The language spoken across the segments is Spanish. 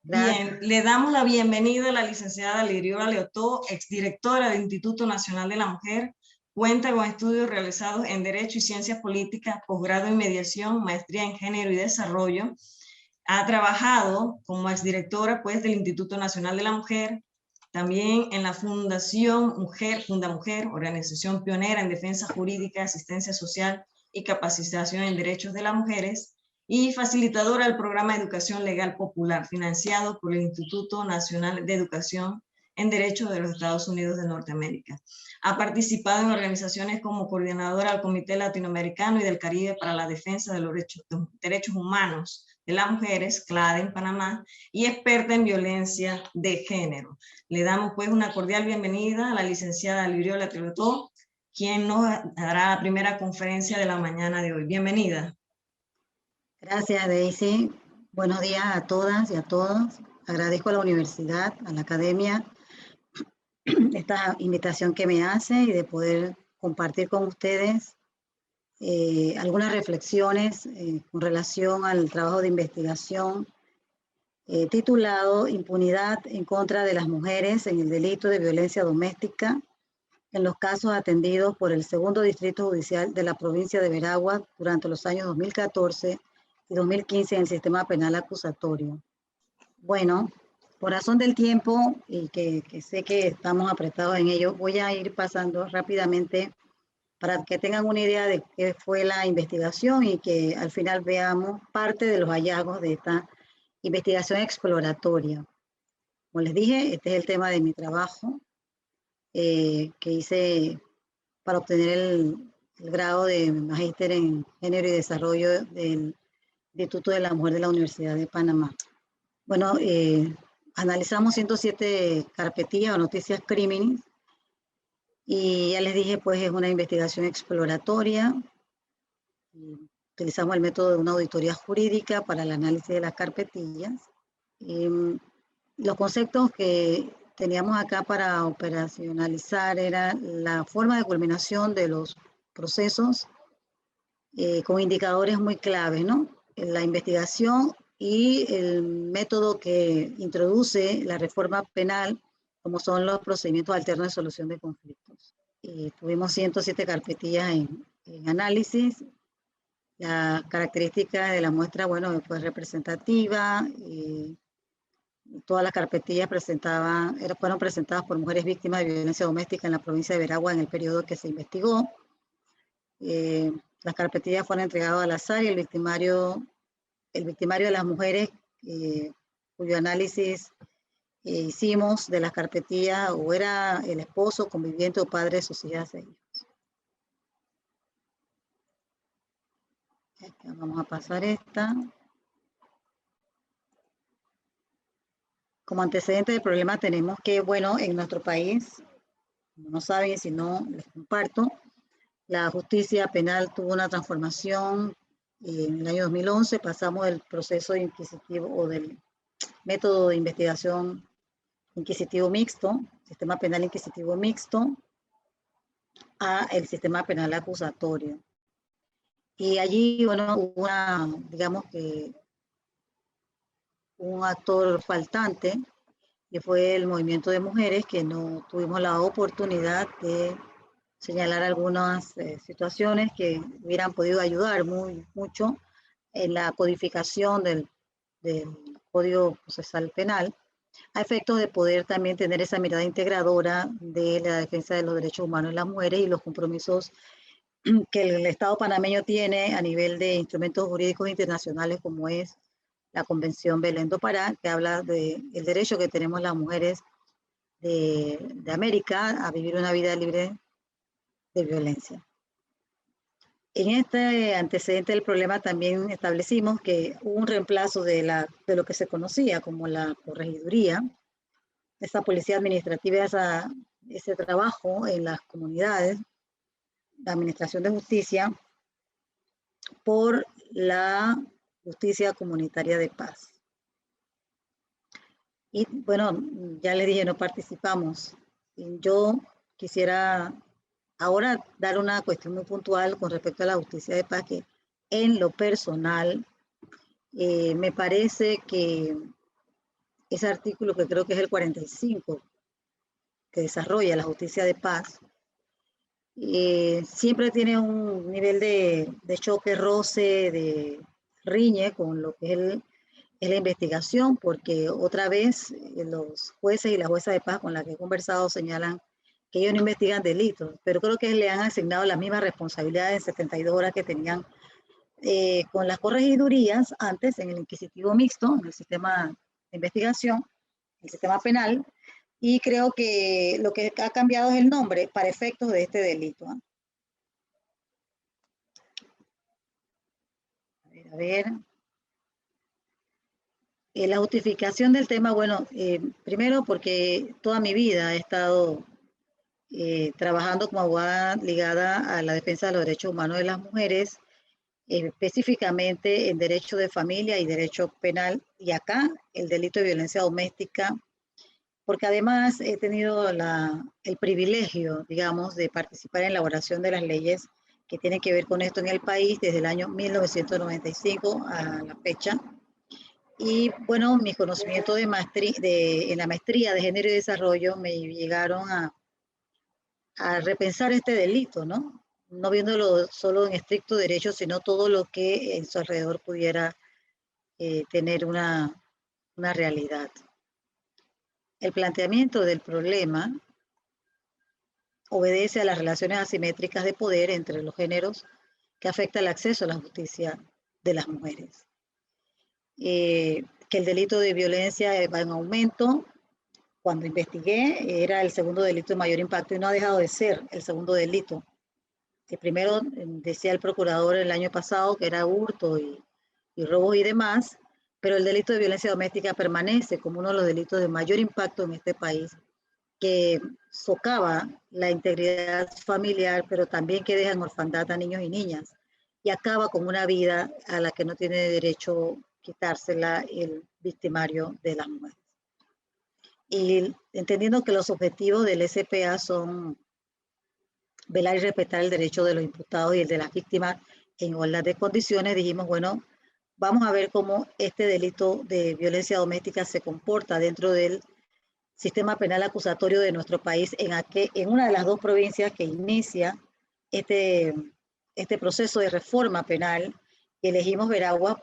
Bien, le damos la bienvenida a la licenciada Liriola Leotó, exdirectora del Instituto Nacional de la Mujer. Cuenta con estudios realizados en Derecho y Ciencias Políticas, posgrado en Mediación, maestría en Género y Desarrollo. Ha trabajado como exdirectora pues, del Instituto Nacional de la Mujer, también en la Fundación Mujer, Fundamujer, organización pionera en defensa jurídica, asistencia social y capacitación en derechos de las mujeres, y facilitadora del programa de Educación Legal Popular, financiado por el Instituto Nacional de Educación en Derecho de los Estados Unidos de Norteamérica. Ha participado en organizaciones como coordinadora del Comité Latinoamericano y del Caribe para la Defensa de los Derechos Humanos de las Mujeres, CLADE en Panamá, y experta en violencia de género. Le damos pues una cordial bienvenida a la licenciada Liriola Leotó, quien nos dará la primera conferencia de la mañana de hoy. Bienvenida. Gracias, Daisy. Buenos días a todas y a todos. Agradezco a la universidad, a la academia, esta invitación que me hace y de poder compartir con ustedes algunas reflexiones con relación al trabajo de investigación titulado Impunidad en contra de las mujeres en el delito de violencia doméstica en los casos atendidos por el Segundo Distrito Judicial de la provincia de Veraguas durante los años 2014 y 2015 en el sistema penal acusatorio. Bueno, por razón del tiempo y que sé que estamos apretados en ello, voy a ir pasando rápidamente para que tengan una idea de qué fue la investigación y que al final veamos parte de los hallazgos de esta investigación exploratoria. Como les dije, este es el tema de mi trabajo que hice para obtener el grado de magíster en Género y Desarrollo del Instituto de la Mujer de la Universidad de Panamá. Bueno, analizamos 107 carpetillas o noticias crímenes y ya les dije, pues es una investigación exploratoria. Utilizamos el método de una auditoría jurídica para el análisis de las carpetillas. Los conceptos que teníamos acá para operacionalizar era la forma de culminación de los procesos con indicadores muy claves, ¿no? La investigación y el método que introduce la reforma penal, como son los procedimientos alternos de solución de conflictos. Tuvimos 107 carpetillas en análisis. La característica de la muestra, bueno, fue representativa. Todas las carpetillas fueron presentadas por mujeres víctimas de violencia doméstica en la provincia de Veragua en el periodo que se investigó. Las carpetillas fueron entregadas al azar y el victimario de las mujeres cuyo análisis hicimos de las carpetillas o era el esposo, conviviente o padre de sus hijas e hijos. Vamos a pasar esta. Como antecedente del problema tenemos que, bueno, en nuestro país, como no saben, si no les comparto, la justicia penal tuvo una transformación en el año 2011. Pasamos del proceso inquisitivo o del método de investigación inquisitivo mixto, sistema penal inquisitivo mixto, a el sistema penal acusatorio. Y allí, bueno, hubo digamos que un actor faltante, que fue el movimiento de mujeres, que no tuvimos la oportunidad de señalar algunas situaciones que hubieran podido ayudar mucho en la codificación del Código Procesal Penal, a efectos de poder también tener esa mirada integradora de la defensa de los derechos humanos de las mujeres y los compromisos que el Estado panameño tiene a nivel de instrumentos jurídicos internacionales como es la Convención Belén do Pará, que habla del derecho que tenemos las mujeres de América a vivir una vida libre de violencia. En este antecedente del problema también establecimos que hubo un reemplazo de lo que se conocía como la corregiduría, esa policía administrativa, ese trabajo en las comunidades, la administración de justicia, por la justicia comunitaria de paz. Y bueno, ya les dije, no participamos. Yo quisiera ahora dar una cuestión muy puntual con respecto a la justicia de paz, que en lo personal me parece que ese artículo que creo que es el 45, que desarrolla la justicia de paz, siempre tiene un nivel de choque, roce, de riñe con lo que es la investigación, porque otra vez los jueces y las juezas de paz con las que he conversado señalan que ellos no investigan delitos, pero creo que le han asignado la misma responsabilidad en 72 horas que tenían con las corregidurías antes en el inquisitivo mixto, en el sistema de investigación, el sistema penal, y creo que lo que ha cambiado es el nombre para efectos de este delito. A ver. La justificación del tema, bueno, primero porque toda mi vida he estado trabajando como abogada ligada a la defensa de los derechos humanos de las mujeres, específicamente en derecho de familia y derecho penal, y acá el delito de violencia doméstica, porque además he tenido el privilegio, digamos, de participar en la elaboración de las leyes que tienen que ver con esto en el país desde el año 1995 a la fecha. Y bueno, mis conocimientos en la maestría de género y desarrollo me llegaron a repensar este delito, ¿no? No viéndolo solo en estricto derecho, sino todo lo que en su alrededor pudiera tener una realidad. El planteamiento del problema obedece a las relaciones asimétricas de poder entre los géneros que afecta el acceso a la justicia de las mujeres. Que el delito de violencia va en aumento. Cuando investigué, era el segundo delito de mayor impacto y no ha dejado de ser el segundo delito. El primero, decía el procurador el año pasado, que era hurto y robos y demás, pero el delito de violencia doméstica permanece como uno de los delitos de mayor impacto en este país, que socava la integridad familiar, pero también que deja en orfandad a niños y niñas y acaba con una vida a la que no tiene derecho quitársela el victimario de las mujeres. Y entendiendo que los objetivos del SPA son velar y respetar el derecho de los imputados y el de las víctimas en igualdad de condiciones, dijimos, bueno, vamos a ver cómo este delito de violencia doméstica se comporta dentro del sistema penal acusatorio de nuestro país en una de las dos provincias que inicia este proceso de reforma penal. Elegimos Veraguas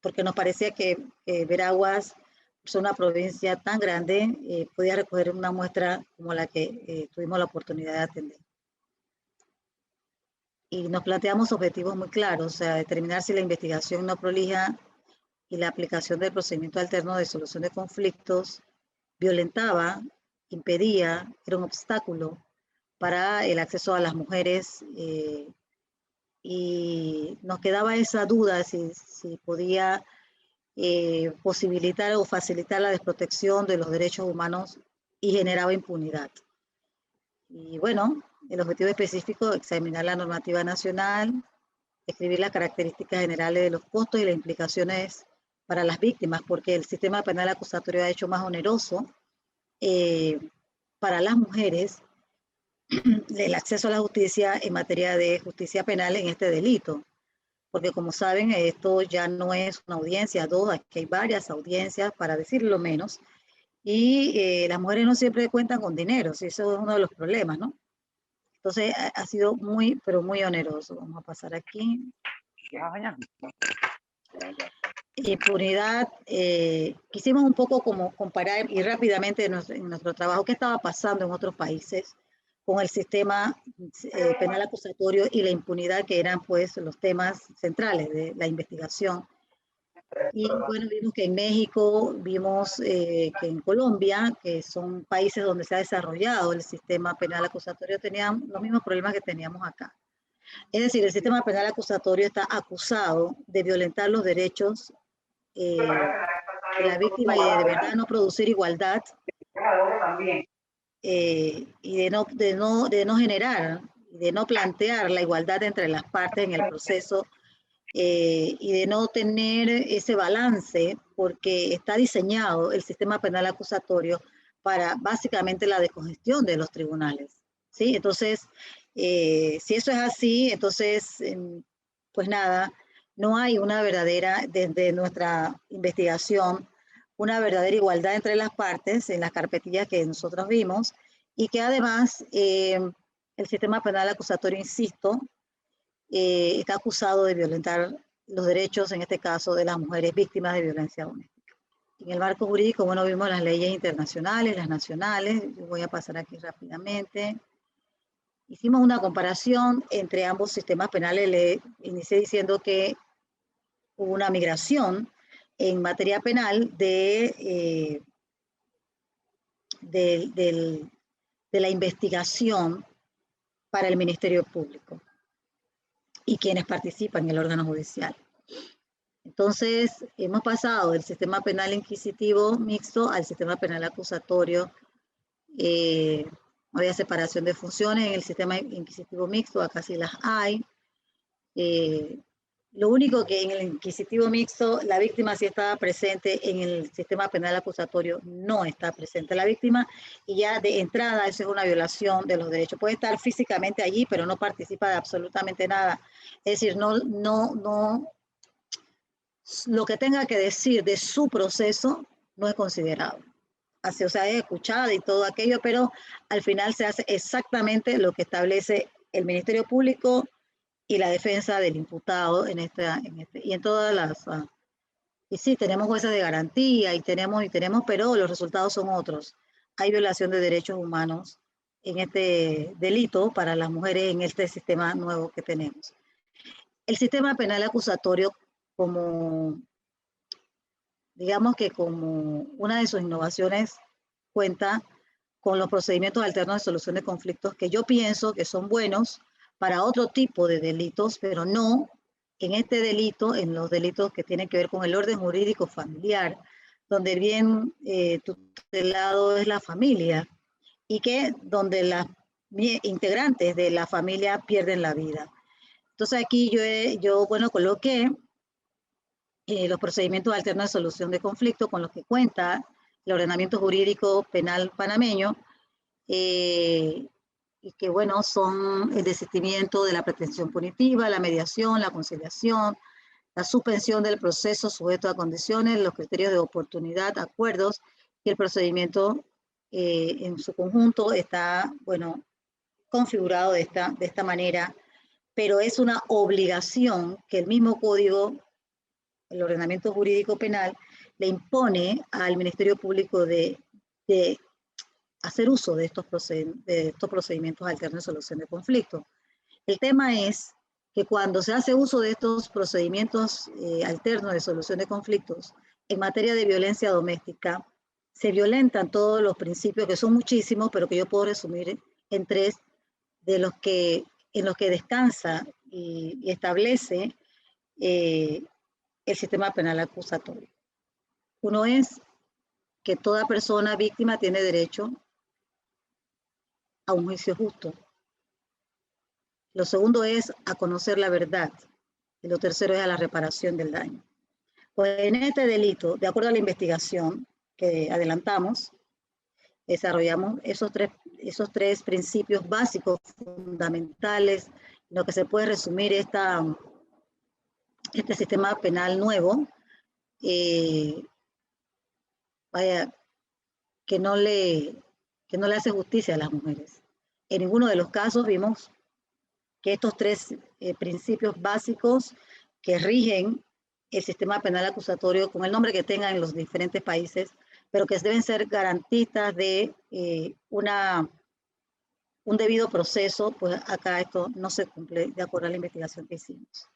porque nos parecía que Veraguas, es una provincia tan grande, podía recoger una muestra como la que tuvimos la oportunidad de atender. Y nos planteamos objetivos muy claros, o sea, determinar si la investigación no prolija y la aplicación del procedimiento alterno de solución de conflictos violentaba, impedía, era un obstáculo para el acceso a las mujeres, y nos quedaba esa duda si podía posibilitar o facilitar la desprotección de los derechos humanos y generaba impunidad. Y bueno, el objetivo específico, examinar la normativa nacional, escribir las características generales de los costos y las implicaciones para las víctimas, porque el sistema penal acusatorio ha hecho más oneroso para las mujeres el acceso a la justicia en materia de justicia penal en este delito. Porque como saben, esto ya no es una audiencia, dos, aquí hay varias audiencias, para decirlo menos, y las mujeres no siempre cuentan con dinero, y eso es uno de los problemas, ¿no? Entonces ha sido muy, pero muy oneroso. Vamos a pasar aquí. Impunidad, quisimos un poco como comparar y rápidamente en nuestro trabajo qué estaba pasando en otros países con el sistema penal acusatorio y la impunidad, que eran pues los temas centrales de la investigación. Y bueno, vimos que en México, vimos que en Colombia, que son países donde se ha desarrollado el sistema penal acusatorio, tenían los mismos problemas que teníamos acá. Es decir, el sistema penal acusatorio está acusado de violentar los derechos de la víctima y de verdad no producir igualdad, y de no generar, de no plantear la igualdad entre las partes en el proceso, y de no tener ese balance, porque está diseñado el sistema penal acusatorio para básicamente la descongestión de los tribunales, ¿sí? Entonces, si eso es así, entonces, pues nada, no hay una verdadera, desde nuestra investigación, una verdadera igualdad entre las partes en las carpetillas que nosotros vimos, y que además el sistema penal acusatorio, insisto, está acusado de violentar los derechos, en este caso, de las mujeres víctimas de violencia doméstica. En el marco jurídico, bueno, vimos las leyes internacionales, las nacionales. Yo voy a pasar aquí rápidamente. Hicimos una comparación entre ambos sistemas penales. Le inicié diciendo que hubo una migración en materia penal de la investigación para el Ministerio Público y quienes participan en el órgano judicial. Entonces, hemos pasado del sistema penal inquisitivo mixto al sistema penal acusatorio. Había separación de funciones en el sistema inquisitivo mixto, acá sí las hay. Lo único que en el inquisitivo mixto la víctima sí estaba presente, en el sistema penal acusatorio no está presente la víctima, y ya de entrada eso es una violación de los derechos. Puede estar físicamente allí, pero no participa de absolutamente nada. Es decir, lo que tenga que decir de su proceso no es considerado. Así, o sea, es escuchada y todo aquello, pero al final se hace exactamente lo que establece el Ministerio Público y la defensa del imputado y en todas las... y sí, tenemos jueces de garantía y tenemos, pero los resultados son otros. Hay violación de derechos humanos en este delito para las mujeres en este sistema nuevo que tenemos. El sistema penal acusatorio, digamos que como una de sus innovaciones, cuenta con los procedimientos alternos de solución de conflictos, que yo pienso que son buenos para otro tipo de delitos, pero no en este delito, en los delitos que tienen que ver con el orden jurídico familiar, donde el bien tutelado es la familia, y donde las integrantes de la familia pierden la vida. Entonces aquí yo coloqué los procedimientos alternos de solución de conflicto con los que cuenta el ordenamiento jurídico penal panameño, y que, bueno, son el desistimiento de la pretensión punitiva, la mediación, la conciliación, la suspensión del proceso sujeto a condiciones, los criterios de oportunidad, acuerdos, y el procedimiento en su conjunto está, bueno, configurado de esta manera, pero es una obligación que el mismo código, el ordenamiento jurídico penal, le impone al Ministerio Público de hacer uso de estos procedimientos alternos de solución de conflicto. El tema es que cuando se hace uso de estos procedimientos alternos de solución de conflictos en materia de violencia doméstica, se violentan todos los principios, que son muchísimos, pero que yo puedo resumir en tres, en los que descansa y establece el sistema penal acusatorio. Uno es que toda persona víctima tiene derecho a un juicio justo. Lo segundo es a conocer la verdad. Y lo tercero es a la reparación del daño. Pues en este delito, de acuerdo a la investigación que adelantamos, desarrollamos esos tres principios básicos, fundamentales, en lo que se puede resumir este sistema penal nuevo, que no le hace justicia a las mujeres. En ninguno de los casos vimos que estos tres principios básicos que rigen el sistema penal acusatorio, con el nombre que tengan en los diferentes países, pero que deben ser garantistas de un debido proceso, pues acá esto no se cumple de acuerdo a la investigación que hicimos.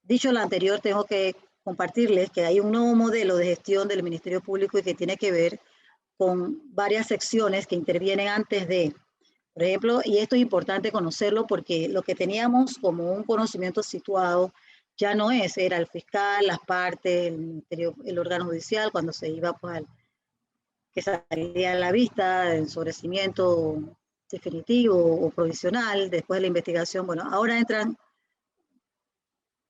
Dicho lo anterior, tengo que compartirles que hay un nuevo modelo de gestión del Ministerio Público y que tiene que ver con varias secciones que intervienen antes de, por ejemplo, y esto es importante conocerlo porque lo que teníamos como un conocimiento situado ya no es, era el fiscal, las partes, el ministerio, el órgano judicial, cuando se iba pues que salía a la vista, el sobrecimiento definitivo o provisional, después de la investigación. Bueno, ahora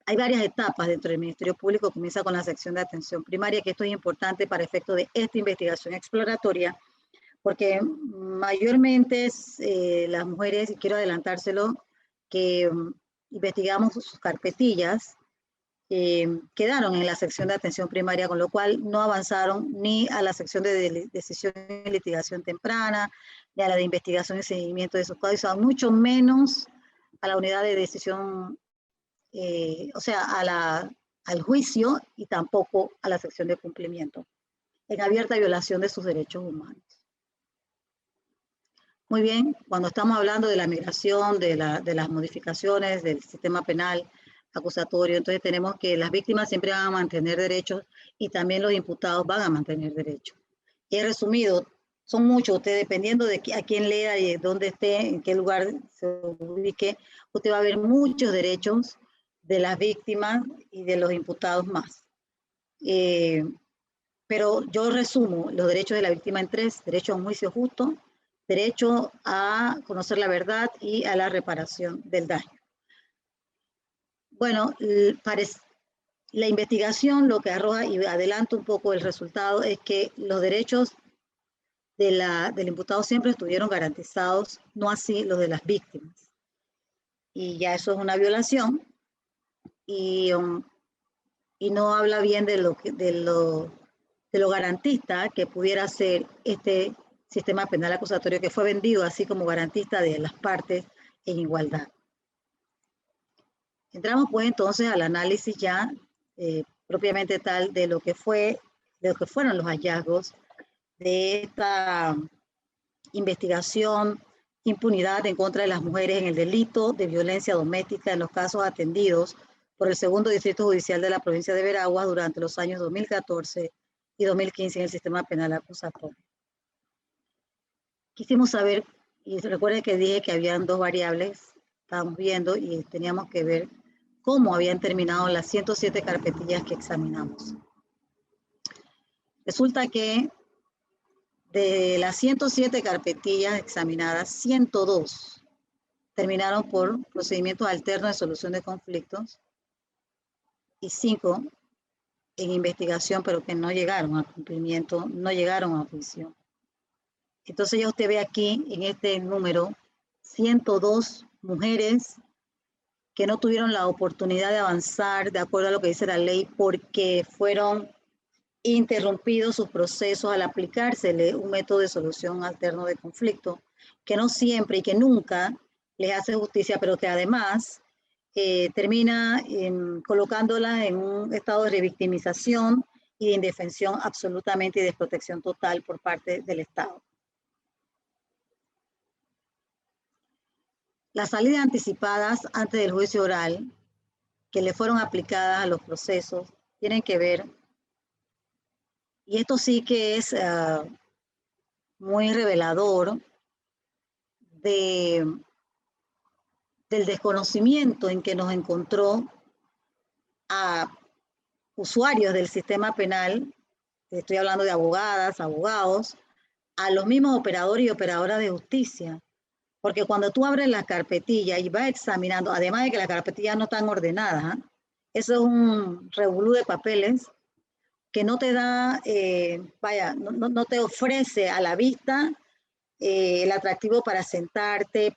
hay varias etapas dentro del Ministerio Público. Comienza con la sección de atención primaria, que esto es importante para efecto de esta investigación exploratoria, porque mayormente las mujeres, y quiero adelantárselo, que investigamos sus carpetillas, quedaron en la sección de atención primaria, con lo cual no avanzaron ni a la sección de decisión y litigación temprana, ni a la de investigación y seguimiento de sus casos, mucho menos a la unidad de decisión, o sea, al juicio, y tampoco a la sección de cumplimiento, en abierta violación de sus derechos humanos. Muy bien, cuando estamos hablando de la migración, de las modificaciones del sistema penal acusatorio, entonces tenemos que las víctimas siempre van a mantener derechos y también los imputados van a mantener derechos. Y he resumido, son muchos, usted dependiendo de a quién lea y dónde esté, en qué lugar se ubique, usted va a ver muchos derechos de las víctimas y de los imputados más. Pero yo resumo los derechos de la víctima en 3: derecho a un juicio justo, derecho a conocer la verdad y a la reparación del daño. Bueno, la investigación lo que arroja, y adelanto un poco el resultado, es que los derechos del imputado siempre estuvieron garantizados, no así los de las víctimas. Y ya eso es una violación y no habla bien de lo garantista que pudiera ser este sistema penal acusatorio, que fue vendido así como garantista de las partes en igualdad. Entramos pues entonces al análisis ya propiamente tal de lo que fueron los hallazgos de esta investigación, impunidad en contra de las mujeres en el delito de violencia doméstica en los casos atendidos por el Segundo Distrito Judicial de la provincia de Veraguas durante los años 2014 y 2015 en el sistema penal acusatorio. Quisimos saber, y recuerden que dije que habían 2 variables, estábamos viendo y teníamos que ver cómo habían terminado las 107 carpetillas que examinamos. Resulta que de las 107 carpetillas examinadas, 102 terminaron por procedimientos alternos de solución de conflictos y 5 en investigación, pero que no llegaron a cumplimiento, no llegaron a juicio. Entonces ya usted ve aquí en este número 102 mujeres que no tuvieron la oportunidad de avanzar de acuerdo a lo que dice la ley porque fueron interrumpidos sus procesos al aplicársele un método de solución alterno de conflicto que no siempre y que nunca les hace justicia, pero que además termina colocándolas en un estado de revictimización y de indefensión absolutamente y desprotección total por parte del Estado. Las salidas anticipadas antes del juicio oral que le fueron aplicadas a los procesos tienen que ver, y esto sí que es muy revelador del desconocimiento en que nos encontró a usuarios del sistema penal, estoy hablando de abogadas, abogados, a los mismos operadores y operadoras de justicia. Porque cuando tú abres la carpetilla y vas examinando, además de que las carpetillas no están ordenadas, eso es un revolú de papeles que no te da, no te ofrece a la vista el atractivo para sentarte,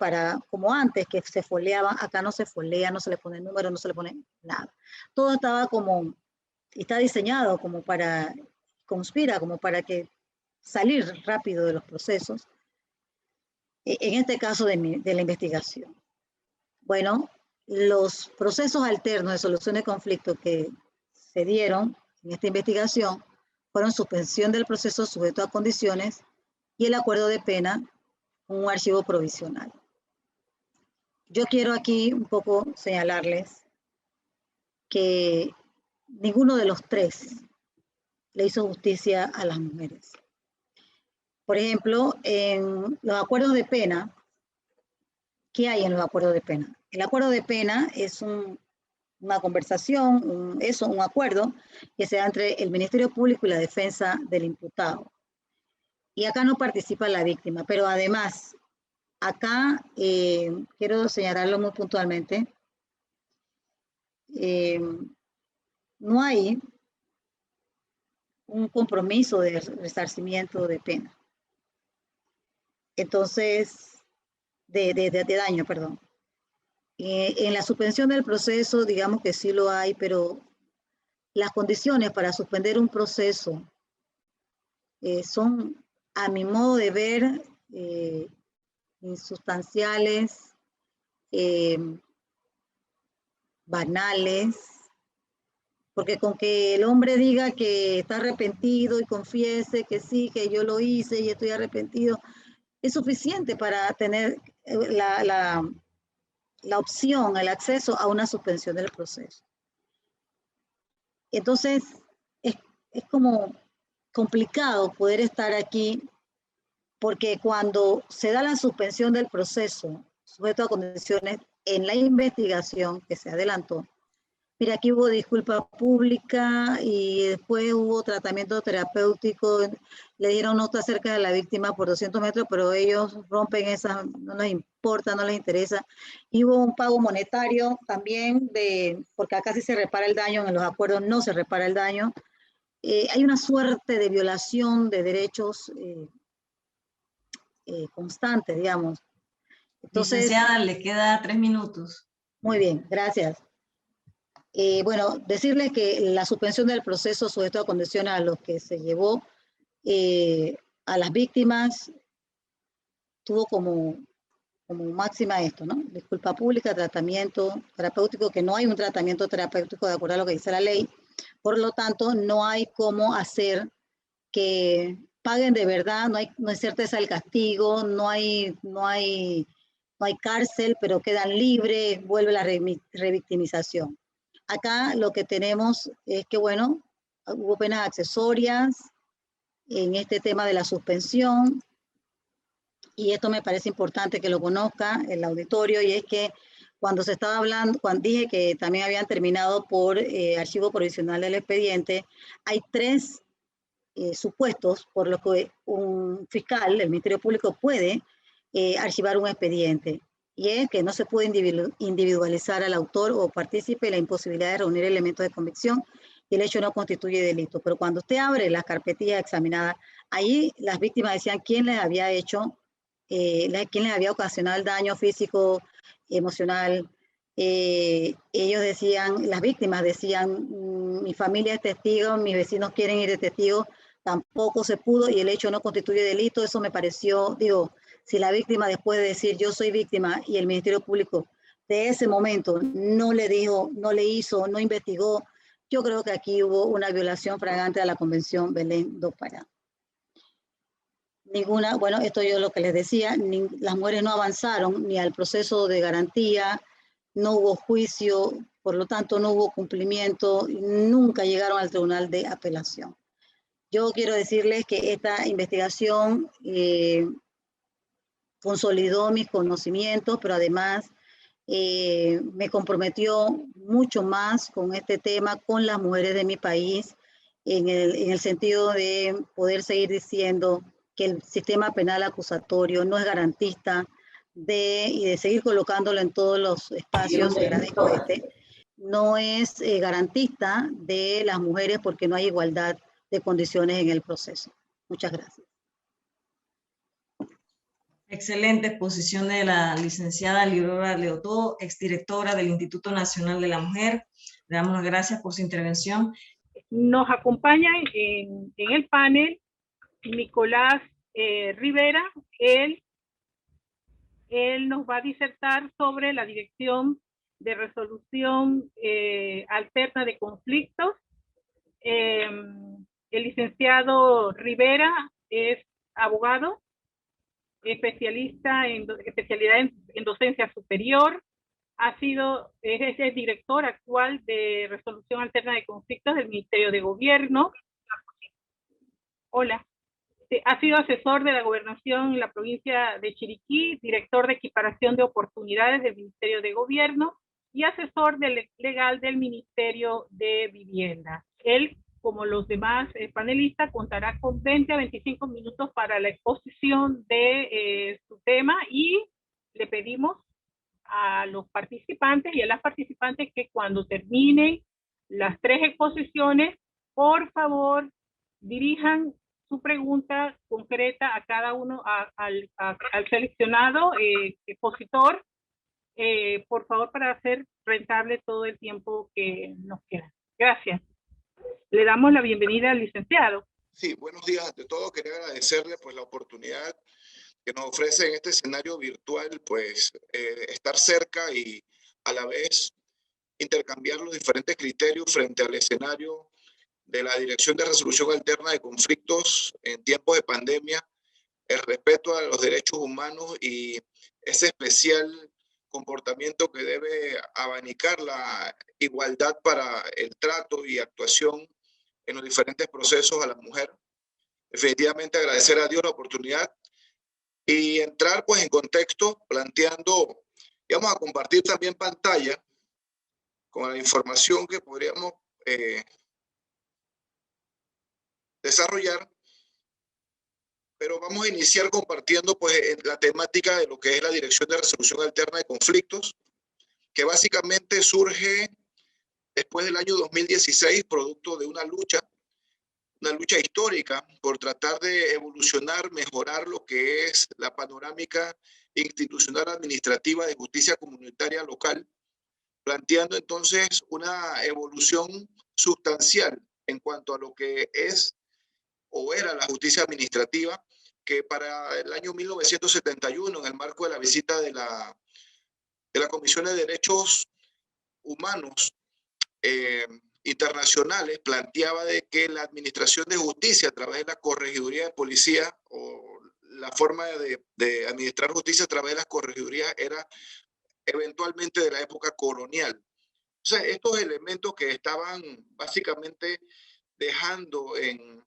como antes que se foleaba, acá no se folea, no se le pone número, no se le pone nada. Todo estaba está diseñado como como para que salir rápido de los procesos. En este caso de la investigación. Bueno, los procesos alternos de solución de conflicto que se dieron en esta investigación fueron suspensión del proceso sujeto a condiciones y el acuerdo de pena con un archivo provisional. Yo quiero aquí un poco señalarles que ninguno de los 3 le hizo justicia a las mujeres. Por ejemplo, en los acuerdos de pena, ¿qué hay en los acuerdos de pena? El acuerdo de pena es una conversación, un acuerdo que se da entre el Ministerio Público y la defensa del imputado. Y acá no participa la víctima, pero además, acá quiero señalarlo muy puntualmente, no hay un compromiso de resarcimiento de pena. Entonces, de daño, perdón. En la suspensión del proceso, digamos que sí lo hay, pero las condiciones para suspender un proceso son, a mi modo de ver, insustanciales, banales, porque con que el hombre diga que está arrepentido y confiese que sí, que yo lo hice y estoy arrepentido, es suficiente para tener la opción, el acceso a una suspensión del proceso. Entonces, es como complicado poder estar aquí, porque cuando se da la suspensión del proceso, sujeto a condiciones en la investigación que se adelantó, mira, aquí hubo disculpa pública y después hubo tratamiento terapéutico, le dieron nota cerca de la víctima por 200 metros, pero ellos rompen esa, no les importa, no les interesa. Y hubo un pago monetario también, porque acá sí se repara el daño, en los acuerdos no se repara el daño. Hay una suerte de violación de derechos constante, digamos. Entonces, Licenciada, le queda 3 minutos. muy bien, gracias. Bueno, decirles que la suspensión del proceso sujeto a condiciones a los que se llevó a las víctimas tuvo como máxima esto, ¿no? Disculpa pública, tratamiento terapéutico, que no hay un tratamiento terapéutico de acuerdo a lo que dice la ley. Por lo tanto, no hay cómo hacer que paguen de verdad, no hay certeza del castigo, no hay cárcel, pero quedan libres, vuelve la revictimización. Acá lo que tenemos es que, bueno, hubo penas accesorias en este tema de la suspensión, y esto me parece importante que lo conozca el auditorio, y es que cuando se estaba hablando, cuando dije que también habían terminado por archivo provisional del expediente, hay 3 supuestos por los que un fiscal, el Ministerio Público, puede archivar un expediente. Y es que no se puede individualizar al autor o partícipe, la imposibilidad de reunir elementos de convicción, y el hecho no constituye delito. Pero cuando usted abre las carpetillas examinadas, ahí las víctimas decían quién les había hecho, quién les había ocasionado el daño físico, emocional. Ellos decían, las víctimas decían, mi familia es testigo, mis vecinos quieren ir de testigo, tampoco se pudo y el hecho no constituye delito. Eso me pareció, digo, si la víctima después de decir yo soy víctima y el Ministerio Público de ese momento no le dijo, no le hizo, no investigó, yo creo que aquí hubo una violación flagrante a la Convención Belén do Pará. Ninguna, bueno, esto yo lo que les decía, las mujeres no avanzaron ni al proceso de garantía, no hubo juicio, por lo tanto no hubo cumplimiento, nunca llegaron al tribunal de apelación. Yo quiero decirles que esta investigación consolidó mis conocimientos, pero además me comprometió mucho más con este tema, con las mujeres de mi país, en el sentido de poder seguir diciendo que el sistema penal acusatorio no es garantista y de seguir colocándolo en todos los espacios, agradezco no es garantista de las mujeres porque no hay igualdad de condiciones en el proceso. Muchas gracias. Excelente exposición de la licenciada Lirola Leotó, exdirectora del Instituto Nacional de la Mujer. Le damos las gracias por su intervención. Nos acompaña en el panel Nicolás Rivera. Él nos va a disertar sobre la Dirección de Resolución Alterna de Conflictos. El licenciado Rivera es abogado, especialidad en docencia superior, es el director actual de Resolución Alterna de Conflictos del Ministerio de Gobierno. Hola. Ha sido asesor de la Gobernación en la provincia de Chiriquí, director de Equiparación de Oportunidades del Ministerio de Gobierno y asesor legal del Ministerio de Vivienda. Él, como los demás panelistas, contará con 20 a 25 minutos para la exposición de su tema, y le pedimos a los participantes y a las participantes que cuando terminen las 3 exposiciones, por favor, dirijan su pregunta concreta a cada uno, al seleccionado expositor, por favor, para hacer rentable todo el tiempo que nos queda. Gracias. Le damos la bienvenida al licenciado. Sí, buenos días. Ante todo, quería agradecerle pues, la oportunidad que nos ofrece en este escenario virtual, pues estar cerca y a la vez intercambiar los diferentes criterios frente al escenario de la Dirección de Resolución Alterna de Conflictos en tiempos de pandemia, el respeto a los derechos humanos y ese especial comportamiento que debe abanicar la igualdad para el trato y actuación en los diferentes procesos a la mujer. Definitivamente agradecer a Dios la oportunidad y entrar pues en contexto planteando, y vamos a compartir también pantalla con la información que podríamos desarrollar, pero vamos a iniciar compartiendo pues la temática de lo que es la Dirección de Resolución Alterna de Conflictos, que básicamente surge después del año 2016, producto de una lucha histórica por tratar de evolucionar, mejorar lo que es la panorámica institucional administrativa de justicia comunitaria local, planteando entonces una evolución sustancial en cuanto a lo que es o era la justicia administrativa, que para el año 1971, en el marco de la visita de la Comisión de Derechos Humanos internacionales, planteaba de que la administración de justicia a través de la corregiduría de policía o la forma de administrar justicia a través de las corregidurías era eventualmente de la época colonial. O sea, estos elementos que estaban básicamente dejando en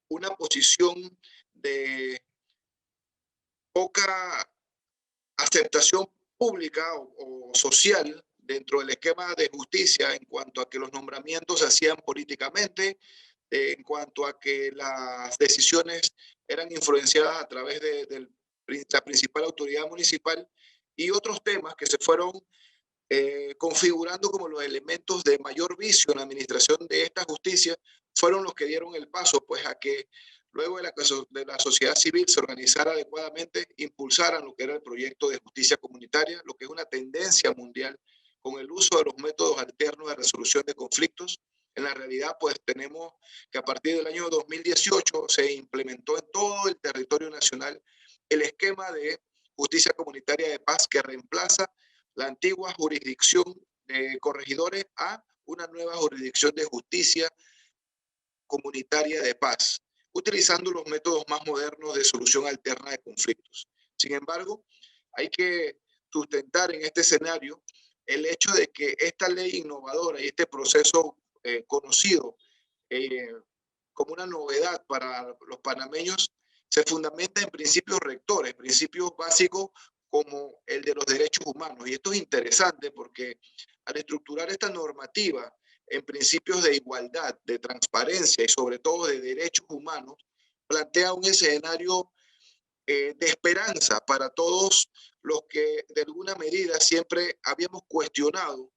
una posición de poca aceptación pública o social dentro del esquema de justicia en cuanto a que los nombramientos se hacían políticamente, en cuanto a que las decisiones eran influenciadas a través de la principal autoridad municipal y otros temas que se fueron configurando como los elementos de mayor vicio en la administración de esta justicia, fueron los que dieron el paso pues a que luego de la sociedad civil se organizara adecuadamente, impulsaran lo que era el proyecto de justicia comunitaria, lo que es una tendencia mundial con el uso de los métodos alternos de resolución de conflictos. En la realidad, pues tenemos que a partir del año 2018 se implementó en todo el territorio nacional el esquema de justicia comunitaria de paz que reemplaza la antigua jurisdicción de corregidores a una nueva jurisdicción de justicia comunitaria de paz, utilizando los métodos más modernos de solución alterna de conflictos. Sin embargo, hay que sustentar en este escenario el hecho de que esta ley innovadora y este proceso conocido como una novedad para los panameños se fundamenta en principios rectores, principios básicos como el de los derechos humanos. Y esto es interesante porque al estructurar esta normativa en principios de igualdad, de transparencia y sobre todo de derechos humanos, plantea un escenario de esperanza para todos los que de alguna medida siempre habíamos cuestionado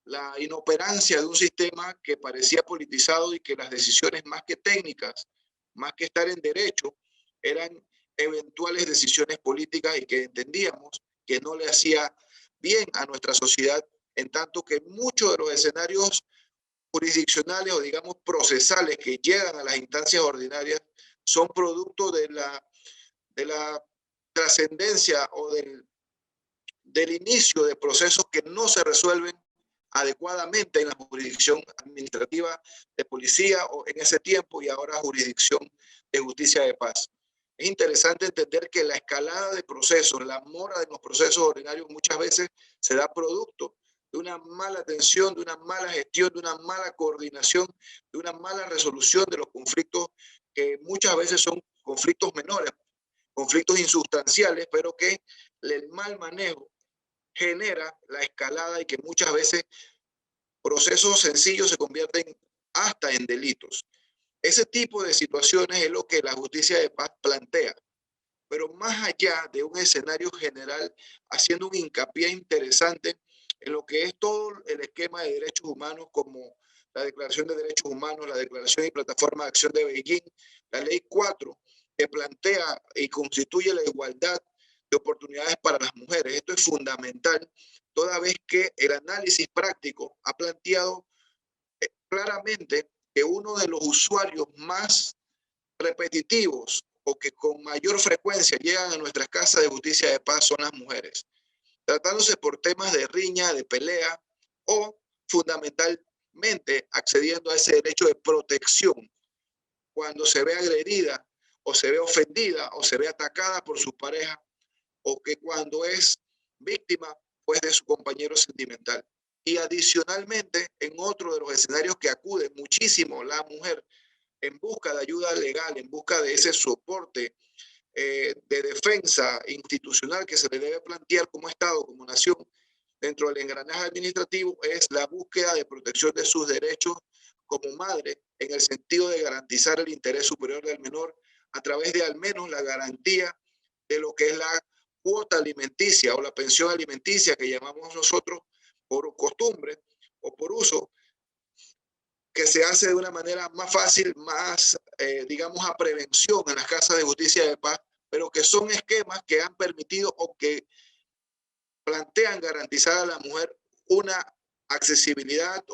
la inoperancia de un sistema que parecía politizado y que las decisiones más que técnicas, más que estar en derecho, eran eventuales decisiones políticas y que entendíamos que no le hacía bien a nuestra sociedad, en tanto que muchos de los escenarios jurisdiccionales o digamos procesales que llegan a las instancias ordinarias son producto de la trascendencia o del inicio de procesos que no se resuelven adecuadamente en la jurisdicción administrativa de policía o en ese tiempo y ahora jurisdicción de justicia de paz. Es interesante entender que la escalada de procesos, la mora de los procesos ordinarios muchas veces se da producto de una mala atención, de una mala gestión, de una mala coordinación, de una mala resolución de los conflictos que muchas veces son conflictos menores, conflictos insustanciales, pero que el mal manejo genera la escalada y que muchas veces procesos sencillos se convierten hasta en delitos. Ese tipo de situaciones es lo que la justicia de paz plantea, pero más allá de un escenario general, haciendo un hincapié interesante en lo que es todo el esquema de derechos humanos, como la Declaración de Derechos Humanos, la Declaración y Plataforma de Acción de Beijing, la Ley 4, que plantea y constituye la igualdad de oportunidades para las mujeres. Esto es fundamental, toda vez que el análisis práctico ha planteado claramente que uno de los usuarios más repetitivos o que con mayor frecuencia llegan a nuestras casas de justicia de paz son las mujeres, tratándose por temas de riña, de pelea o fundamentalmente accediendo a ese derecho de protección cuando se ve agredida o se ve ofendida o se ve atacada por su pareja, o que cuando es víctima pues de su compañero sentimental. Y adicionalmente, en otro de los escenarios que acude muchísimo la mujer en busca de ayuda legal, en busca de ese soporte de defensa institucional que se le debe plantear como Estado, como nación, dentro del engranaje administrativo, es la búsqueda de protección de sus derechos como madre, en el sentido de garantizar el interés superior del menor a través de al menos la garantía de lo que es la cuota alimenticia o la pensión alimenticia que llamamos nosotros por costumbre o por uso, que se hace de una manera más fácil, más, digamos, a prevención en las casas de justicia de paz, pero que son esquemas que han permitido o que plantean garantizar a la mujer una accesibilidad,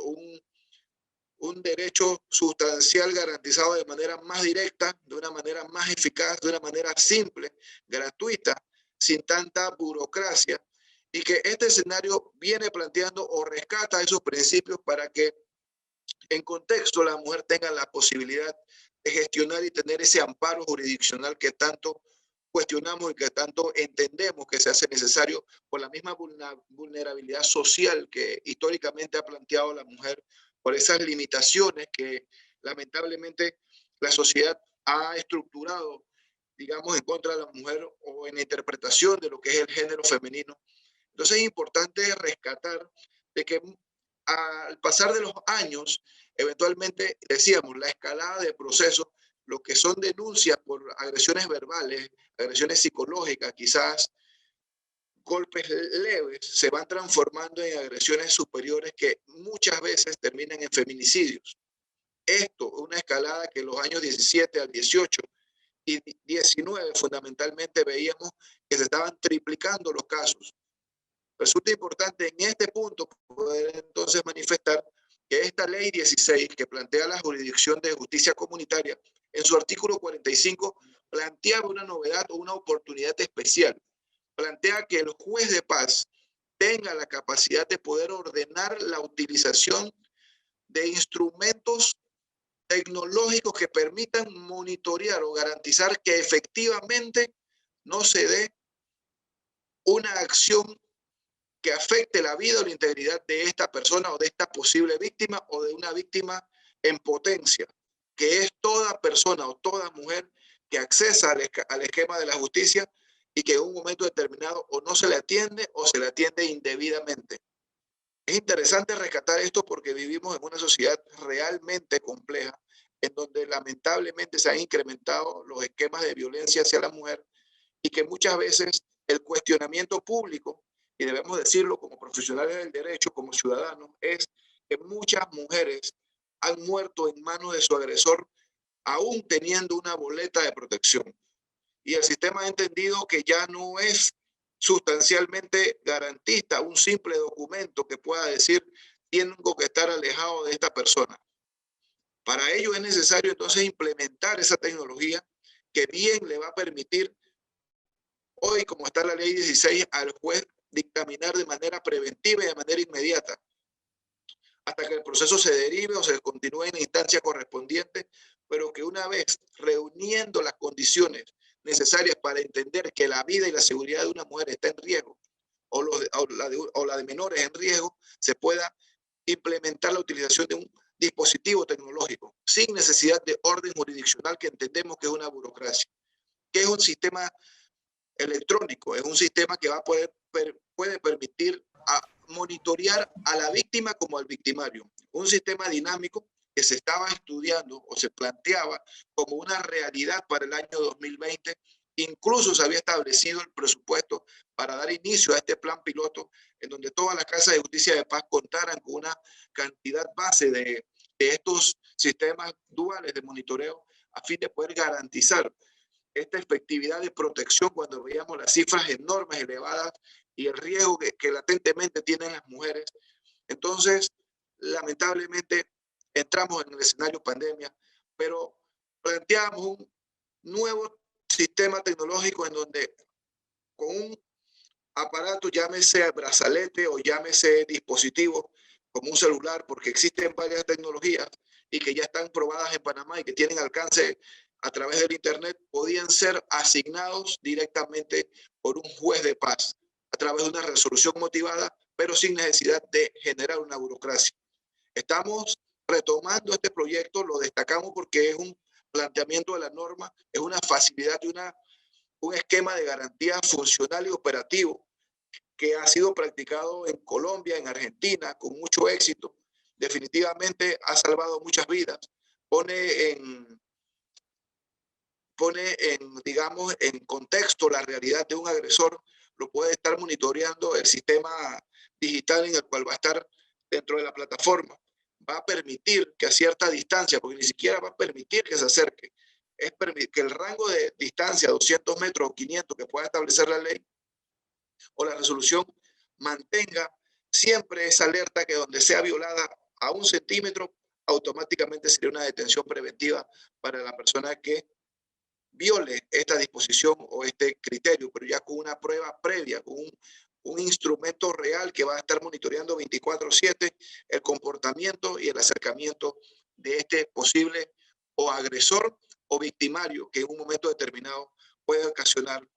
un derecho sustancial garantizado de manera más directa, de una manera más eficaz, de una manera simple, gratuita, sin tanta burocracia, y que este escenario viene planteando o rescata esos principios para que en contexto la mujer tenga la posibilidad de gestionar y tener ese amparo jurisdiccional que tanto cuestionamos y que tanto entendemos que se hace necesario por la misma vulnerabilidad social que históricamente ha planteado la mujer, por esas limitaciones que lamentablemente la sociedad ha estructurado, digamos, en contra de la mujer o en la interpretación de lo que es el género femenino. Entonces es importante rescatar de que al pasar de los años, eventualmente, decíamos, la escalada de procesos, lo que son denuncias por agresiones verbales, agresiones psicológicas, quizás golpes leves, se van transformando en agresiones superiores que muchas veces terminan en feminicidios. Esto, una escalada que en los años 17 al 18 y 19 fundamentalmente veíamos que se estaban triplicando los casos. Resulta importante en este punto poder entonces manifestar que esta ley 16 que plantea la jurisdicción de justicia comunitaria, en su artículo 45 planteaba una novedad o una oportunidad especial. Plantea que el juez de paz tenga la capacidad de poder ordenar la utilización de instrumentos tecnológicos que permitan monitorear o garantizar que efectivamente no se dé una acción que afecte la vida o la integridad de esta persona o de esta posible víctima o de una víctima en potencia, que es toda persona o toda mujer que accesa al esquema de la justicia y que en un momento determinado o no se le atiende o se le atiende indebidamente. Es interesante rescatar esto porque vivimos en una sociedad realmente compleja, en donde lamentablemente se han incrementado los esquemas de violencia hacia la mujer y que muchas veces el cuestionamiento público, y debemos decirlo como profesionales del derecho, como ciudadanos, es que muchas mujeres han muerto en manos de su agresor aún teniendo una boleta de protección. Y el sistema ha entendido que ya no es sustancialmente garantista un simple documento que pueda decir tengo que estar alejado de esta persona. Para ello es necesario entonces implementar esa tecnología que bien le va a permitir hoy, como está la ley 16, al juez dictaminar de manera preventiva y de manera inmediata, hasta que el proceso se derive o se continúe en la instancia correspondiente, pero que una vez reuniendo las condiciones necesarias para entender que la vida y la seguridad de una mujer está en riesgo, o la de menores en riesgo, se pueda implementar la utilización de un dispositivo tecnológico, sin necesidad de orden jurisdiccional que entendemos que es una burocracia, que es un sistema electrónico, es un sistema que puede permitir monitorear a la víctima como al victimario. Un sistema dinámico que se estaba estudiando o se planteaba como una realidad para el año 2020. Incluso se había establecido el presupuesto para dar inicio a este plan piloto en donde todas las casas de justicia de paz contaran con una cantidad base de estos sistemas duales de monitoreo a fin de poder garantizar esta efectividad de protección cuando veíamos las cifras enormes, elevadas y el riesgo que latentemente tienen las mujeres. Entonces, lamentablemente, entramos en el escenario pandemia, pero planteamos un nuevo sistema tecnológico en donde con un aparato, llámese brazalete o llámese dispositivo, como un celular, porque existen varias tecnologías y que ya están probadas en Panamá y que tienen alcance a través del Internet, podían ser asignados directamente por un juez de paz a través de una resolución motivada, pero sin necesidad de generar una burocracia. Estamos retomando este proyecto, lo destacamos porque es un planteamiento de la norma, es una facilidad y un esquema de garantía funcional y operativo que ha sido practicado en Colombia, en Argentina, con mucho éxito. Definitivamente ha salvado muchas vidas. Pone en, digamos, en contexto la realidad de un agresor. Lo puede estar monitoreando el sistema digital en el cual va a estar dentro de la plataforma. Va a permitir que a cierta distancia, porque ni siquiera va a permitir que se acerque, es que el rango de distancia, 200 metros o 500 que pueda establecer la ley o la resolución, mantenga siempre esa alerta que donde sea violada a 1 centímetro, automáticamente sería una detención preventiva para la persona que viole esta disposición o este criterio, pero ya con una prueba previa, con un instrumento real que va a estar monitoreando 24/7 el comportamiento y el acercamiento de este posible o agresor o victimario que en un momento determinado puede ocasionar